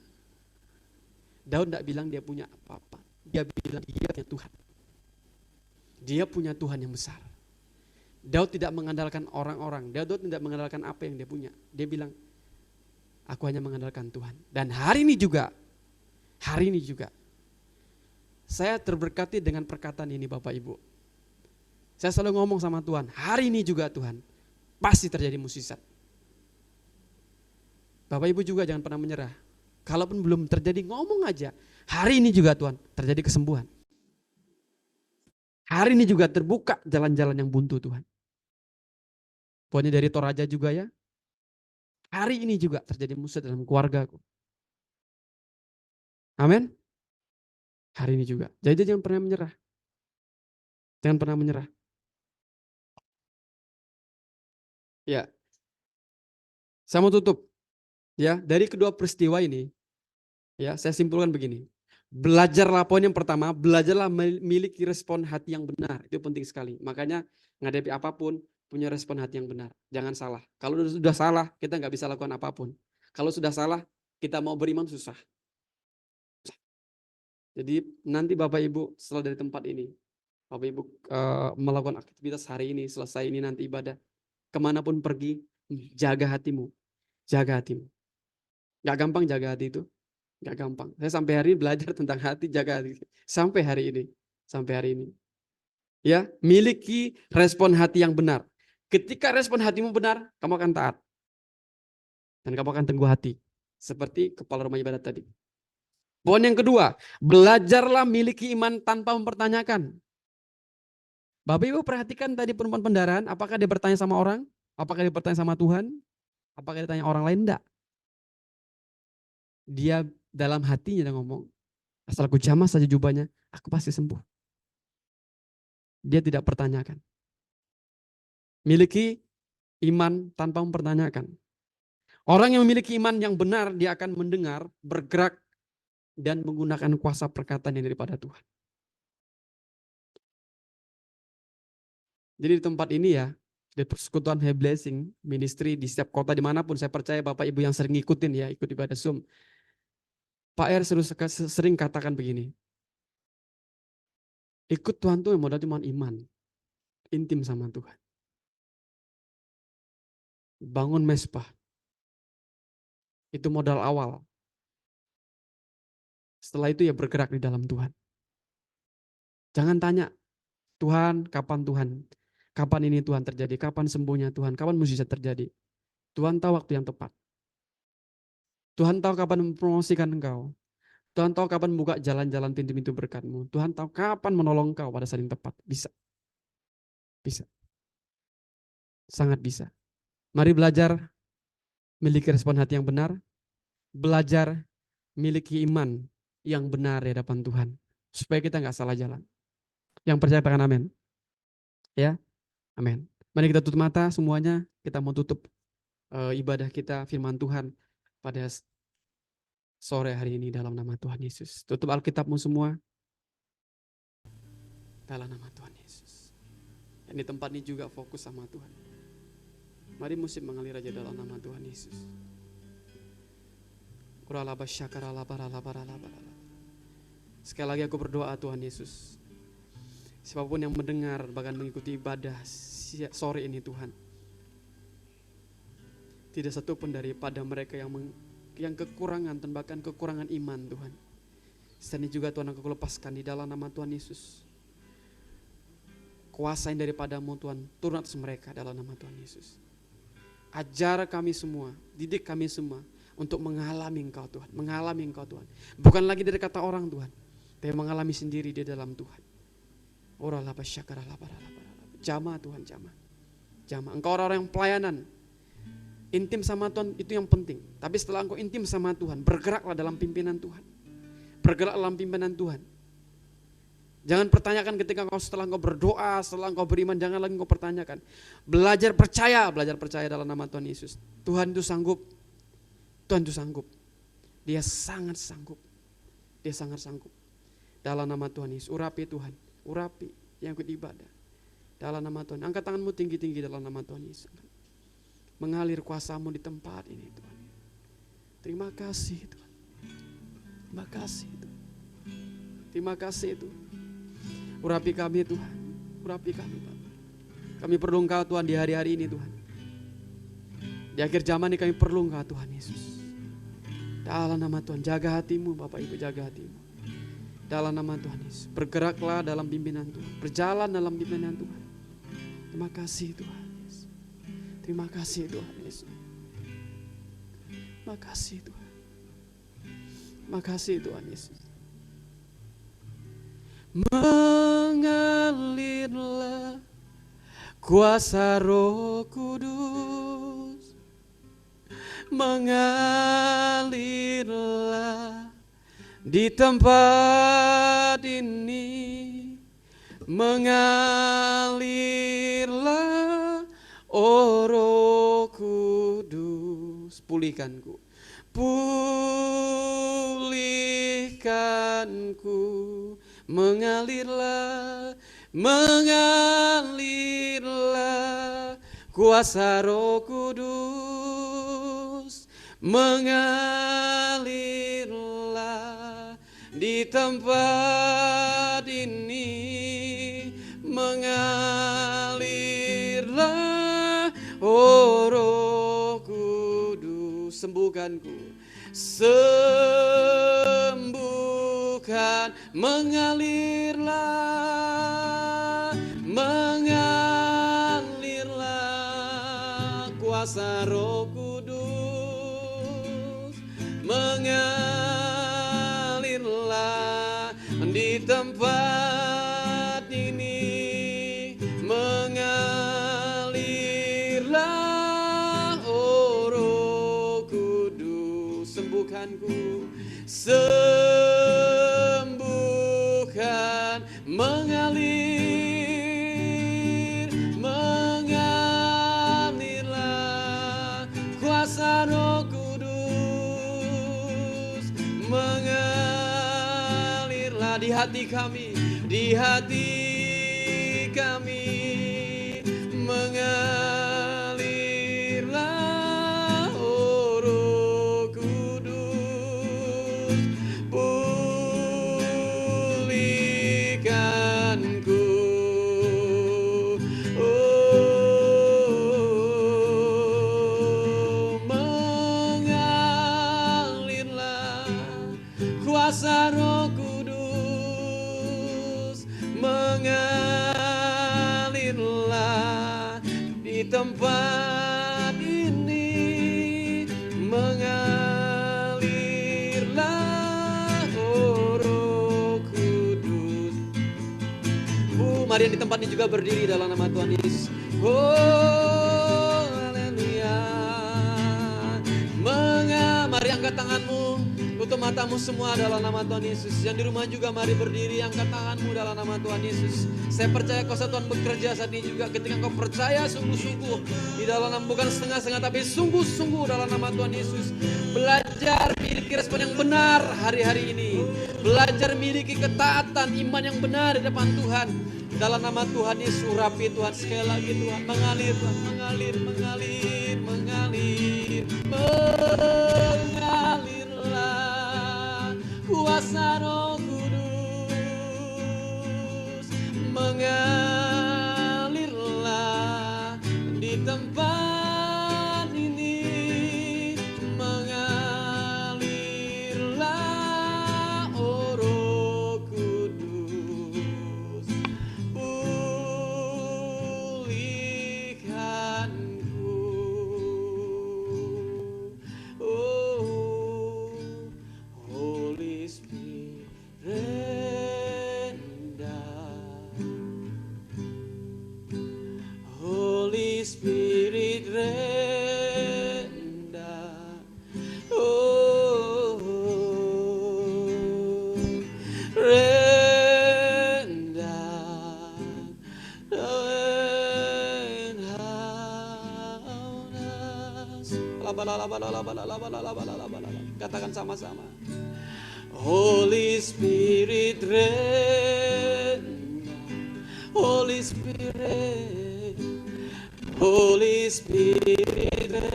Daud tidak bilang dia punya apa-apa, dia bilang dia punya Tuhan. Dia punya Tuhan yang besar. Daud tidak mengandalkan orang-orang, Daud tidak mengandalkan apa yang dia punya. Dia bilang, aku hanya mengandalkan Tuhan. Dan hari ini juga saya terberkati dengan perkataan ini Bapak Ibu. Saya selalu ngomong sama Tuhan, hari ini juga Tuhan, pasti terjadi mukjizat. Bapak Ibu juga jangan pernah menyerah. Kalaupun belum terjadi, ngomong aja, hari ini juga Tuhan, terjadi kesembuhan. Hari ini juga terbuka jalan-jalan yang buntu Tuhan. Pokoknya dari Toraja juga ya, hari ini juga terjadi mukjizat dalam keluargaku. Amin. Hari ini juga. Jadi jangan pernah menyerah. Jangan pernah menyerah. Ya. Saya mau tutup. Ya, dari kedua peristiwa ini, ya, saya simpulkan begini. Belajarlah, poin yang pertama, belajarlah memiliki respon hati yang benar. Itu penting sekali. Makanya menghadapi apapun punya respon hati yang benar. Jangan salah. Kalau sudah salah, kita nggak bisa lakukan apapun. Kalau sudah salah, kita mau beriman susah. Jadi nanti Bapak Ibu setelah dari tempat ini, Bapak Ibu melakukan aktivitas hari ini, selesai ini nanti ibadah, kemanapun pergi, jaga hatimu, jaga hatimu. Gak gampang jaga hati itu, gak gampang. Saya sampai hari ini belajar tentang hati, jaga hati, sampai hari ini. Ya, miliki respon hati yang benar. Ketika respon hatimu benar, kamu akan taat. Dan kamu akan teguh hati. Seperti kepala rumah ibadat tadi. Poin yang kedua, belajarlah miliki iman tanpa mempertanyakan. Bapak Ibu perhatikan tadi perempuan pendaraan, apakah dia bertanya sama orang? Apakah dia bertanya sama Tuhan? Apakah dia tanya orang lain? Enggak. Dia dalam hatinya dia ngomong, asal aku jamah saja jubahnya, aku pasti sembuh. Dia tidak pertanyakan. Miliki iman tanpa mempertanyakan. Orang yang memiliki iman yang benar, dia akan mendengar, bergerak, dan menggunakan kuasa perkataan yang daripada Tuhan. Jadi di tempat ini ya, di persekutuan High Blessing Ministry di setiap kota dimanapun, saya percaya Bapak Ibu yang sering ngikutin ya, ikut ibadah Zoom, Pak R sering katakan begini, ikut Tuhan tuh modal cuma iman, intim sama Tuhan. Bangun mesbah, itu modal awal. Setelah itu ya bergerak di dalam Tuhan. Jangan tanya, Tuhan, kapan Tuhan? Kapan ini Tuhan terjadi? Kapan sembuhnya Tuhan? Kapan mukjizat terjadi? Tuhan tahu waktu yang tepat. Tuhan tahu kapan mempromosikan engkau. Tuhan tahu kapan membuka jalan-jalan pintu-pintu berkat-Mu. Tuhan tahu kapan menolong engkau pada saat yang tepat. Bisa. Bisa. Sangat bisa. Mari belajar miliki respon hati yang benar. Belajar miliki iman yang benar di hadapan Tuhan. Supaya kita nggak salah jalan. Yang percaya katakan amin. Ya, amin. Mari kita tutup mata semuanya. Kita mau tutup ibadah kita, firman Tuhan pada sore hari ini dalam nama Tuhan Yesus. Tutup Alkitabmu semua. Dalam nama Tuhan Yesus. Dan di tempat ini juga fokus sama Tuhan. Mari musik mengalir aja dalam nama Tuhan Yesus. Sekali lagi aku berdoa Tuhan Yesus. Siapapun yang mendengar bahkan mengikuti ibadah sore ini Tuhan, tidak satu pun daripada mereka yang kekurangan dan bahkan kekurangan iman Tuhan. Seni juga Tuhan aku lepaskan di dalam nama Tuhan Yesus. Kuasa yang daripada-Mu Tuhan turun atas mereka dalam nama Tuhan Yesus. Ajar kami semua, didik kami semua untuk mengalami Engkau Tuhan, mengalami Engkau Tuhan. Bukan lagi dari kata orang Tuhan, tapi mengalami sendiri di dalam Tuhan. Jamaah Tuhan, jamaah. Engkau orang yang pelayanan, intim sama Tuhan itu yang penting. Tapi setelah engkau intim sama Tuhan, bergeraklah dalam pimpinan Tuhan. Bergerak dalam pimpinan Tuhan. Jangan pertanyakan ketika setelah engkau berdoa, setelah engkau beriman, jangan lagi engkau pertanyakan. Belajar percaya dalam nama Tuhan Yesus. Tuhan itu sanggup. Tuhan itu sanggup. Dia sangat sanggup. Dia sangat sanggup. Dalam nama Tuhan Yesus, urapi Tuhan. Urapi yang ikut ibadah. Dalam nama Tuhan. Angkat tanganmu tinggi-tinggi dalam nama Tuhan Yesus. Mengalir kuasa-Mu di tempat ini Tuhan. Terima kasih Tuhan. Terima kasih Tuhan. Terima kasih Tuhan. Urapi kami Tuhan. Urapi kami Bapak. Kami perlu Engkau Tuhan di hari-hari ini Tuhan. Di akhir zaman ini kami perlu Engkau Tuhan Yesus. Dalam nama Tuhan, jaga hatimu Bapak Ibu, jaga hatimu. Dalam nama Tuhan Yesus, bergeraklah dalam pimpinan Tuhan. Berjalan dalam pimpinan Tuhan. Terima kasih Tuhan Yesus. Terima kasih Tuhan Yesus. Terima kasih Tuhan. Terima kasih Tuhan Yesus. Mengalirlah kuasa Roh Kudus, mengalirlah di tempat ini, mengalirlah oh Roh Kudus. Pulihkanku, pulihkanku, mengalirlah, mengalirlah kuasa Roh Kudus, mengalirlah di tempat ini, mengalirlah oh Roh Kudus. Sembuhkanku, sembuhkan, mengalirlah, mengalirlah kuasa Roh Kudus, mengalirlah di tempat ini, mengalirlah oh Roh Kudus. Sembuhkanku, sembuhkan, mengalir, mengalirlah kuasa Roh Kudus, mengalirlah di hati kami, di hati kami, mengalirlah oh Roh Kudus, pulihkanku, oh mengalirlah kuasa Roh Kudus, mengalirlah di tempat ini, mengalirlah oh Roh Kudus. Mari yang di tempat ini juga berdiri dalam nama Tuhan Yesus. Oh haleluya. Mari angkat tanganmu, tutup matamu semua dalam nama Tuhan Yesus. Yang di rumah juga mari berdiri, angkat tanganmu dalam nama Tuhan Yesus. Saya percaya kuasa Tuhan bekerja saat ini juga ketika engkau percaya sungguh-sungguh di dalam nama, bukan setengah-setengah tapi sungguh-sungguh dalam nama Tuhan Yesus. Belajar miliki respon yang benar hari-hari ini. Belajar miliki ketaatan iman yang benar di depan Tuhan. Dalam nama Tuhan Yesus, urapi Tuhan sekali lagi Tuhan. Mengalir Tuhan, mengalir, mengalir, mengalir, mengalirlah kuasa Roh Kudus, mengalirlah di tempat ini, mengalirlah oh Roh Kudus, pulihkanku, Katakan sama-sama. Holy Spirit reign, Holy Spirit, Holy Spirit reign.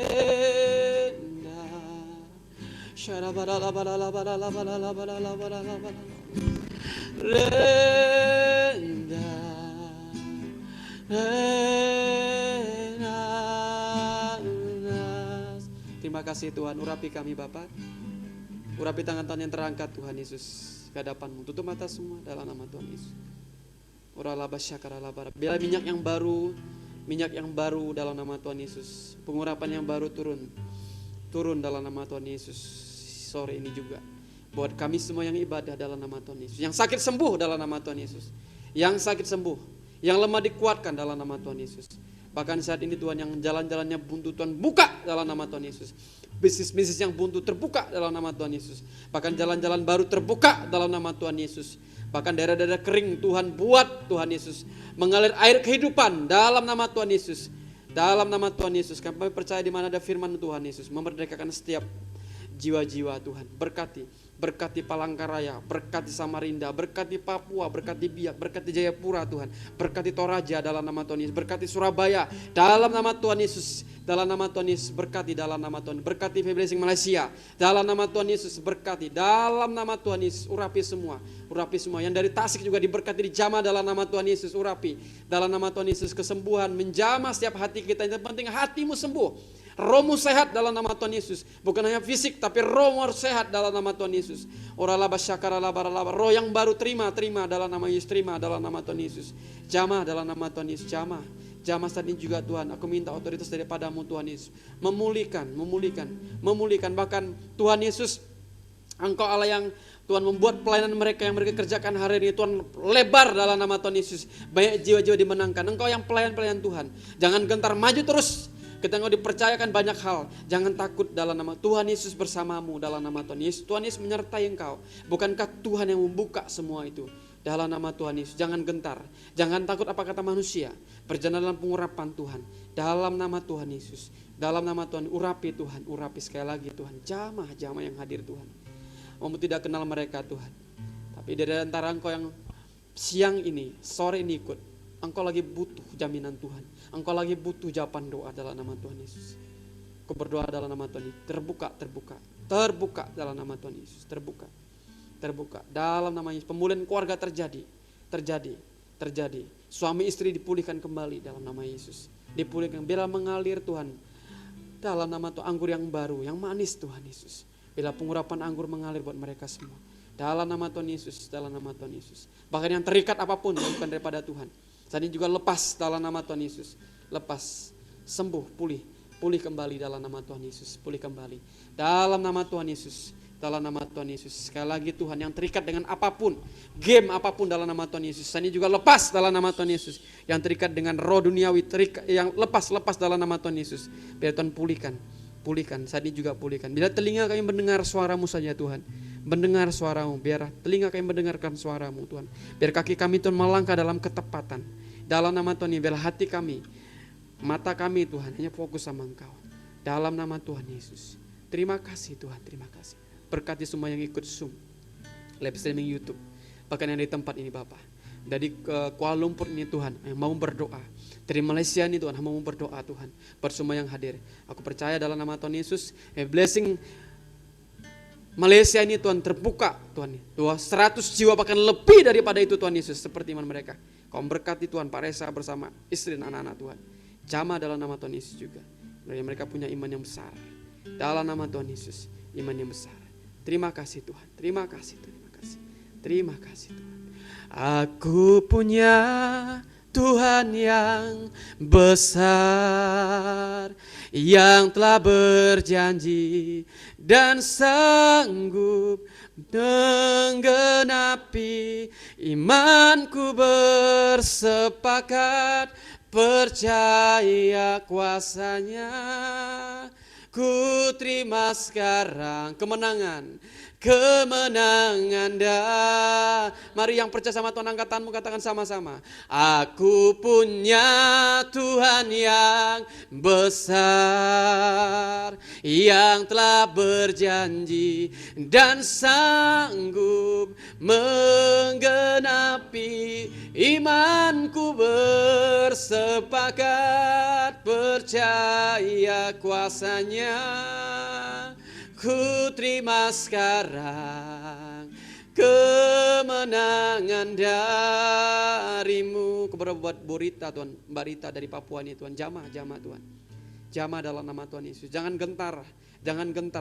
Renda, renas. Terima kasih Tuhan, urapi kami Bapa. Urapi tangan-tangan yang terangkat Tuhan Yesus ke hadapan-Mu. Tutup mata semua dalam nama Tuhan Yesus. Bila minyak yang baru dalam nama Tuhan Yesus. Pengurapan yang baru turun dalam nama Tuhan Yesus sore ini juga. Buat kami semua yang ibadah dalam nama Tuhan Yesus. Yang sakit sembuh dalam nama Tuhan Yesus. Yang sakit sembuh, yang lemah dikuatkan dalam nama Tuhan Yesus. Bahkan saat ini Tuhan, yang jalan-jalannya buntu Tuhan buka dalam nama Tuhan Yesus. Bisnis-bisnis yang buntu terbuka dalam nama Tuhan Yesus. Bahkan jalan-jalan baru terbuka dalam nama Tuhan Yesus. Bahkan daerah-daerah kering Tuhan buat Tuhan Yesus mengalir air kehidupan dalam nama Tuhan Yesus. Dalam nama Tuhan Yesus, kami percaya di mana ada firman Tuhan Yesus memerdekakan setiap jiwa-jiwa Tuhan. Berkati Palangkaraya, berkati Samarinda, berkati Papua, berkati Biak, berkati Jayapura Tuhan, berkati Toraja dalam nama Tuhan Yesus, berkati Surabaya dalam nama Tuhan Yesus, dalam nama Tuhan Yesus, berkati dalam nama Tuhan, berkati Blessing Malaysia dalam nama Tuhan Yesus, berkati dalam nama Tuhan Yesus, urapi semua yang dari Tasik juga diberkati, dijamah dalam nama Tuhan Yesus, urapi dalam nama Tuhan Yesus, kesembuhan menjamah setiap hati kita, yang penting hatimu sembuh. Rohmu sehat dalam nama Tuhan Yesus. Bukan hanya fisik, tapi rohmu harus sehat dalam nama Tuhan Yesus. Roh yang baru terima dalam nama Yesus, terima dalam nama Tuhan Yesus. Jamah dalam nama Tuhan Yesus, jamah saat ini juga Tuhan. Aku minta otoritas daripadamu Tuhan Yesus. Memulihkan. Bahkan Tuhan Yesus, Engkau Allah yang Tuhan membuat pelayanan mereka yang mereka kerjakan hari ini, Tuhan lebar dalam nama Tuhan Yesus. Banyak jiwa-jiwa dimenangkan. Engkau yang pelayan Tuhan. Jangan gentar, maju terus. Ketika engkau dipercayakan banyak hal, jangan takut dalam nama Tuhan Yesus bersamamu dalam nama Tuhan Yesus. Tuhan Yesus menyertai engkau. Bukankah Tuhan yang membuka semua itu? Dalam nama Tuhan Yesus, jangan gentar. Jangan takut apa kata manusia. Berjalan dalam pengurapan Tuhan. Dalam nama Tuhan Yesus. Dalam nama Tuhan, urapi Tuhan. Urapi sekali lagi Tuhan. Jamah yang hadir Tuhan. Kamu tidak kenal mereka Tuhan. Tapi dari antara engkau yang siang ini, sore ini ikut, engkau lagi butuh jaminan Tuhan. Engkau lagi butuh jawaban doa dalam nama Tuhan Yesus. Aku berdoa dalam nama Tuhan Yesus. Terbuka dalam nama Tuhan Yesus. Terbuka dalam nama Yesus. Pemulihan keluarga terjadi. Suami istri dipulihkan kembali dalam nama Yesus. Dipulihkan, bila mengalir Tuhan dalam nama Tuhan, anggur yang baru, yang manis Tuhan Yesus. Bila pengurapan anggur mengalir buat mereka semua. Dalam nama Tuhan Yesus. Bahkan yang terikat apapun bukan daripada Tuhan. Saat ini juga lepas dalam nama Tuhan Yesus. Lepas, sembuh, pulih kembali dalam nama Tuhan Yesus. Pulih kembali dalam nama Tuhan Yesus. Dalam nama Tuhan Yesus. Sekali lagi Tuhan, yang terikat dengan apapun, game apapun dalam nama Tuhan Yesus. Saat ini juga lepas dalam nama Tuhan Yesus. Yang terikat dengan roh duniawi, yang lepas dalam nama Tuhan Yesus. Biar Tuhan pulihkan. Saat ini juga pulihkan. Bila telinga kami mendengar suaramu saja Tuhan. Mendengar suaramu, biar telinga kami mendengarkan suaramu Tuhan. Biar kaki kami Tuhan melangkah dalam ketepatan. Dalam nama Tuhan, biar hati kami, mata kami Tuhan hanya fokus sama Engkau. Dalam nama Tuhan Yesus. Terima kasih Tuhan, terima kasih. Berkati semua yang ikut Zoom, live streaming YouTube. Bahkan yang di tempat ini Bapak. Dari Kuala Lumpur ini Tuhan, yang mau berdoa. Dari Malaysia ini Tuhan, yang mau berdoa Tuhan. Buat semua yang hadir. Aku percaya dalam nama Tuhan Yesus, blessing Malaysia ini Tuhan terbuka Tuhan. 100 jiwa bahkan lebih daripada itu Tuhan Yesus. Seperti iman mereka. Kau berkati Tuhan Pak Reza bersama istri dan anak-anak Tuhan. Jamah dalam nama Tuhan Yesus juga. Mereka punya iman yang besar. Dalam nama Tuhan Yesus, iman yang besar. Terima kasih Tuhan. Terima kasih Tuhan. Aku punya Tuhan yang besar, yang telah berjanji dan sanggup menggenapi. Imanku bersepakat, percaya kuasanya Ku terima sekarang kemenangan Mari yang percaya sama Tuhan angkat tanganmu, katakan sama-sama. Aku punya Tuhan yang besar, yang telah berjanji dan sanggup menggenapi. Imanku bersepakat percaya kuasanya. Ku terima sekarang kemenangan darimu. Kepada buat Borita Tuhan, Mbak Rita dari Papua nih Tuhan, jamah Tuhan. Jamah dalam nama Tuhan Yesus. Jangan gentar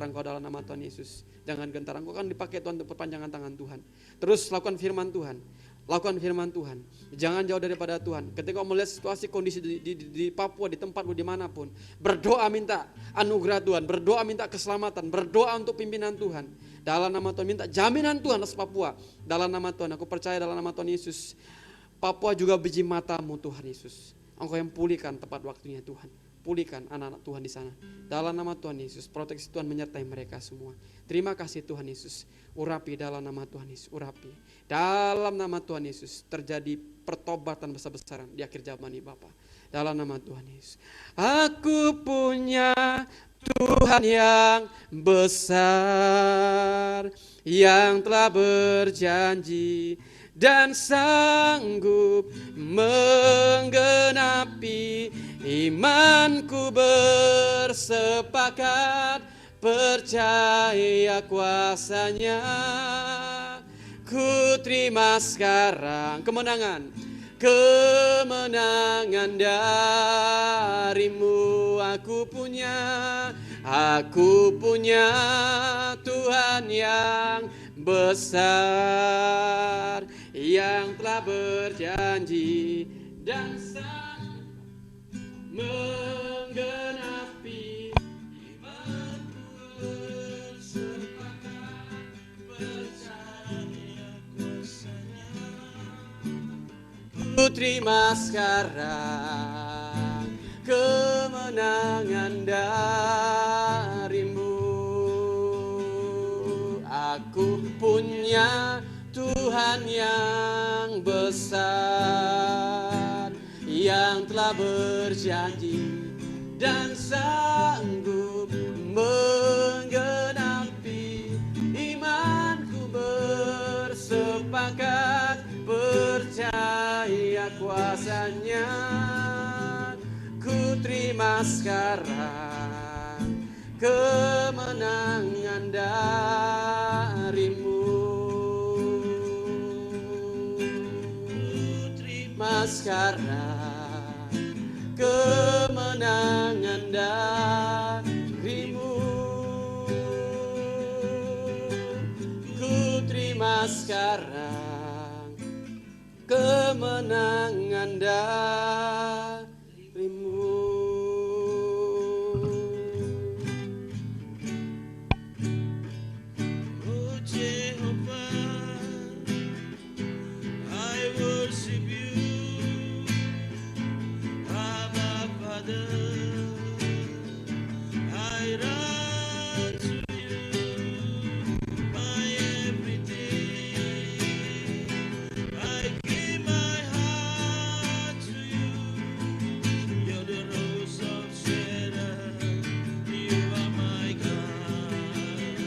engkau dalam nama Tuhan Yesus. Jangan gentar, engkau akan dipakai Tuhan untuk perpanjangan tangan Tuhan. Terus lakukan firman Tuhan. Jangan jauh daripada Tuhan. Ketika kau melihat situasi kondisi di Papua, di tempatmu dimanapun, berdoa minta anugerah Tuhan, berdoa minta keselamatan, berdoa untuk pimpinan Tuhan. Dalam nama Tuhan minta jaminan Tuhan atas Papua. Dalam nama Tuhan, aku percaya dalam nama Tuhan Yesus, Papua juga biji matamu Tuhan Yesus. Engkau yang pulihkan tepat waktunya Tuhan. Pulihkan anak-anak Tuhan di sana. Dalam nama Tuhan Yesus, proteksi Tuhan menyertai mereka semua. Terima kasih Tuhan Yesus. Urapi dalam nama Tuhan Yesus, urapi. Dalam nama Tuhan Yesus terjadi pertobatan besar-besaran di akhir zaman ini Bapa. Dalam nama Tuhan Yesus. Aku punya Tuhan yang besar, yang telah berjanji dan sanggup menggenapi. Imanku bersepakat percaya kuasanya. Ku terima sekarang kemenangan darimu. Aku punya Tuhan yang besar, yang telah berjanji dan menggenapi. Imanku bersepakat percaya kuasanya. Ku terima sekarang kemenangan darimu. Aku punya Tuhan yang besar, yang telah berjanji dan sanggup menggenapi. Imanku bersepakat percaya kuasanya. Ku terima sekarang kemenangan darimu. Terima sekarang kemenangan darimu. Ku terima sekarang kemenangan darimu. Oh Jehovah, I worship you. Abba Father, I run to you, my everything. I give my heart to you. You're the rose of Sharon. You are my God.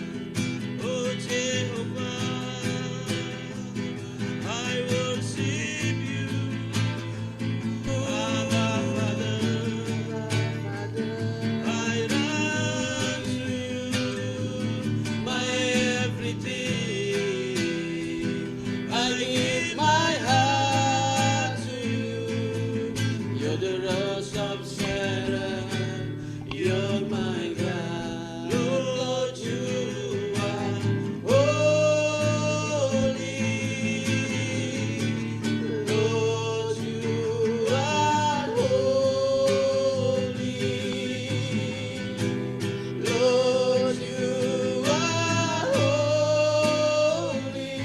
Oh Jehovah, I worship you. Abba Father, I run to you, my everything. I give my heart to you. You're the rose of Sharon. You're my God. Lord, you are holy. Lord, you are holy. Lord, you are holy.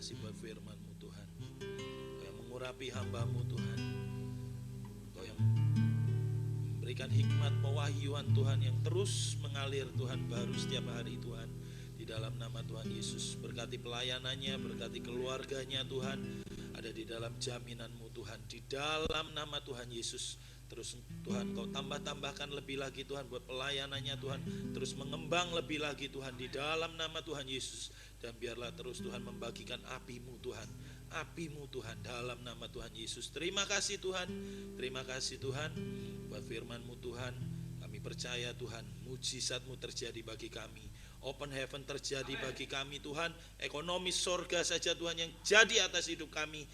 kasih buat firman-Mu Tuhan. Engkau yang mengurapi hamba-Mu Tuhan. Engkau yang memberikan hikmat pewahyuan Tuhan yang terus mengalir Tuhan, baru setiap hari Tuhan. Di dalam nama Tuhan Yesus, berkati pelayanannya, berkati keluarganya Tuhan, ada di dalam jaminan-Mu Tuhan. Di dalam nama Tuhan Yesus, terus Tuhan Kau tambahkan lebih lagi Tuhan buat pelayanannya Tuhan, terus mengembang lebih lagi Tuhan di dalam nama Tuhan Yesus. Dan biarlah terus Tuhan membagikan api-Mu Tuhan, api-Mu Tuhan dalam nama Tuhan Yesus. Terima kasih Tuhan, terima kasih Tuhan buat firman-Mu Tuhan. Kami percaya Tuhan, mujizat-Mu terjadi bagi kami, open heaven terjadi bagi kami Tuhan, ekonomi sorga saja Tuhan yang jadi atas hidup kami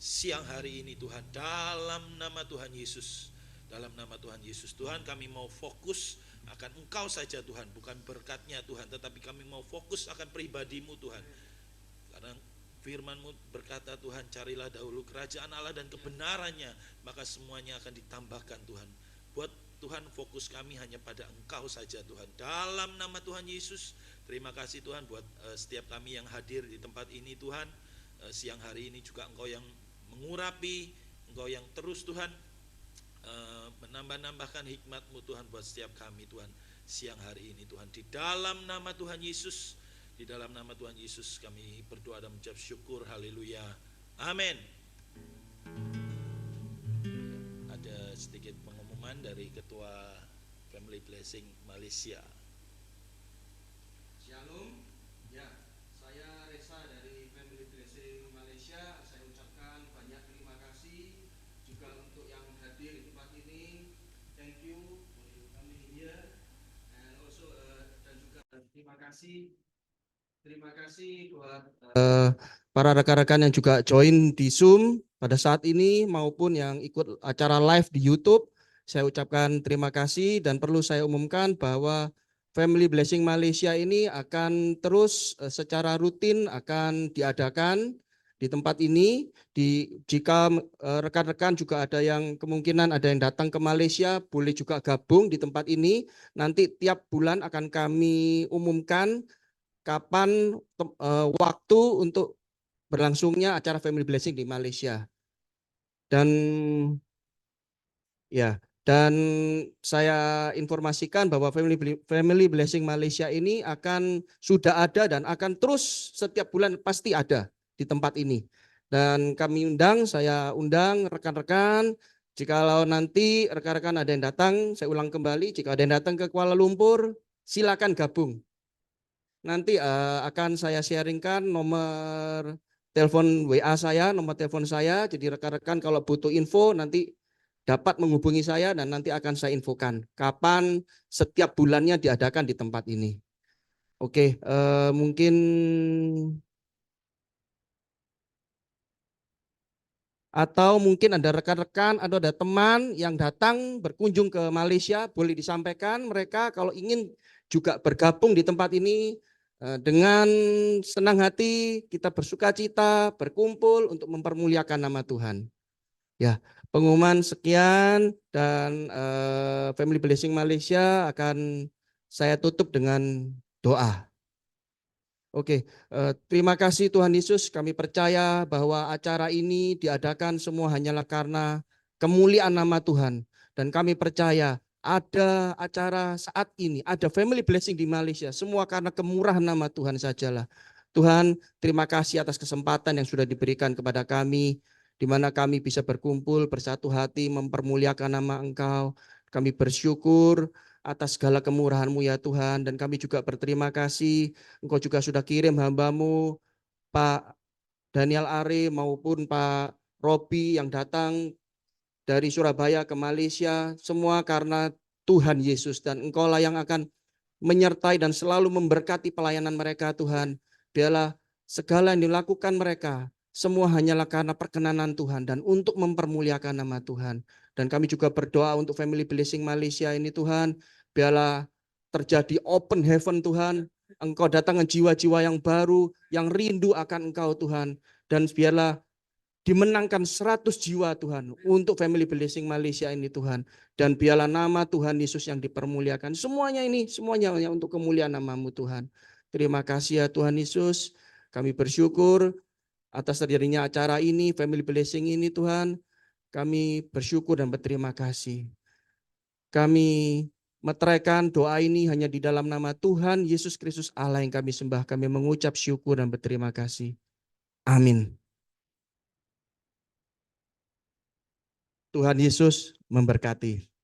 siang hari ini Tuhan, dalam nama Tuhan Yesus. Dalam nama Tuhan Yesus Tuhan, kami mau fokus akan Engkau saja Tuhan, bukan berkat-Nya Tuhan, tetapi kami mau fokus akan pribadi-Mu Tuhan. Karena firman-Mu berkata Tuhan, carilah dahulu kerajaan Allah dan kebenarannya, maka semuanya akan ditambahkan Tuhan. Buat Tuhan, fokus kami hanya pada Engkau saja Tuhan, dalam nama Tuhan Yesus. Terima kasih Tuhan buat setiap kami yang hadir di tempat ini Tuhan. Siang hari ini juga Engkau yang mengurapi, Engkau yang terus Tuhan menambah-nambahkan hikmat-Mu Tuhan buat setiap kami Tuhan siang hari ini Tuhan. Di dalam nama Tuhan Yesus, di dalam nama Tuhan Yesus kami berdoa dan mengucap syukur. Haleluya, amin. Ada sedikit pengumuman dari Ketua Family Blessing Malaysia. Shalom, ya, saya Reza dari Family Blessing Malaysia. Saya ucapkan banyak terima kasih juga untuk yang hadir di tempat ini. Thank you for your coming here, and also dan juga terima kasih buat para rekan-rekan yang juga join di Zoom pada saat ini maupun yang ikut acara live di YouTube. Saya ucapkan terima kasih dan perlu saya umumkan bahwa Family Blessing Malaysia ini akan terus secara rutin akan diadakan di tempat ini. Jika rekan-rekan juga ada yang kemungkinan ada yang datang ke Malaysia, boleh juga gabung di tempat ini. Nanti tiap bulan akan kami umumkan kapan waktu untuk berlangsungnya acara Family Blessing di Malaysia. Dan ya, dan saya informasikan bahwa Family Blessing Malaysia ini sudah ada dan akan terus setiap bulan pasti ada di tempat ini. Dan saya undang rekan-rekan, jikalau nanti rekan-rekan ada yang datang, saya ulang kembali, jika ada yang datang ke Kuala Lumpur, silakan gabung. Nanti akan saya sharingkan nomor telepon WA saya, nomor telepon saya, jadi rekan-rekan kalau butuh info nanti dapat menghubungi saya dan nanti akan saya infokan kapan setiap bulannya diadakan di tempat ini. Oke, mungkin atau mungkin ada rekan-rekan atau ada teman yang datang berkunjung ke Malaysia, boleh disampaikan mereka kalau ingin juga bergabung di tempat ini. Dengan senang hati kita bersukacita berkumpul untuk mempermuliakan nama Tuhan. Ya, pengumuman sekian dan Family Blessing Malaysia akan saya tutup dengan doa. Oke, terima kasih Tuhan Yesus, kami percaya bahwa acara ini diadakan semua hanyalah karena kemuliaan nama Tuhan. Dan kami percaya ada acara saat ini, ada Family Blessing di Malaysia, semua karena kemurahan nama Tuhan sajalah. Tuhan, terima kasih atas kesempatan yang sudah diberikan kepada kami, di mana kami bisa berkumpul bersatu hati mempermuliakan nama Engkau. Kami bersyukur atas segala kemurahan-Mu ya Tuhan, dan kami juga berterima kasih Engkau juga sudah kirim hamba-Mu Pak Daniel Ari maupun Pak Robi yang datang dari Surabaya ke Malaysia, semua karena Tuhan Yesus, dan Engkau-lah yang akan menyertai dan selalu memberkati pelayanan mereka Tuhan. Biarlah segala yang dilakukan mereka semua hanyalah karena perkenanan Tuhan dan untuk mempermuliakan nama Tuhan. Dan kami juga berdoa untuk Family Blessing Malaysia ini Tuhan, biarlah terjadi open heaven Tuhan. Engkau datangkan jiwa-jiwa yang baru, yang rindu akan Engkau Tuhan. Dan biarlah dimenangkan 100 jiwa Tuhan untuk Family Blessing Malaysia ini Tuhan. Dan biarlah nama Tuhan Yesus yang dipermuliakan. Semuanya hanya untuk kemuliaan nama-Mu Tuhan. Terima kasih ya Tuhan Yesus. Kami bersyukur. atas terjadinya acara ini, family blessing ini Tuhan. Kami bersyukur dan berterima kasih. Kami meteraikan doa ini hanya di dalam nama Tuhan Yesus Kristus Allah yang kami sembah. Kami mengucap syukur dan berterima kasih. Amin. Tuhan Yesus memberkati.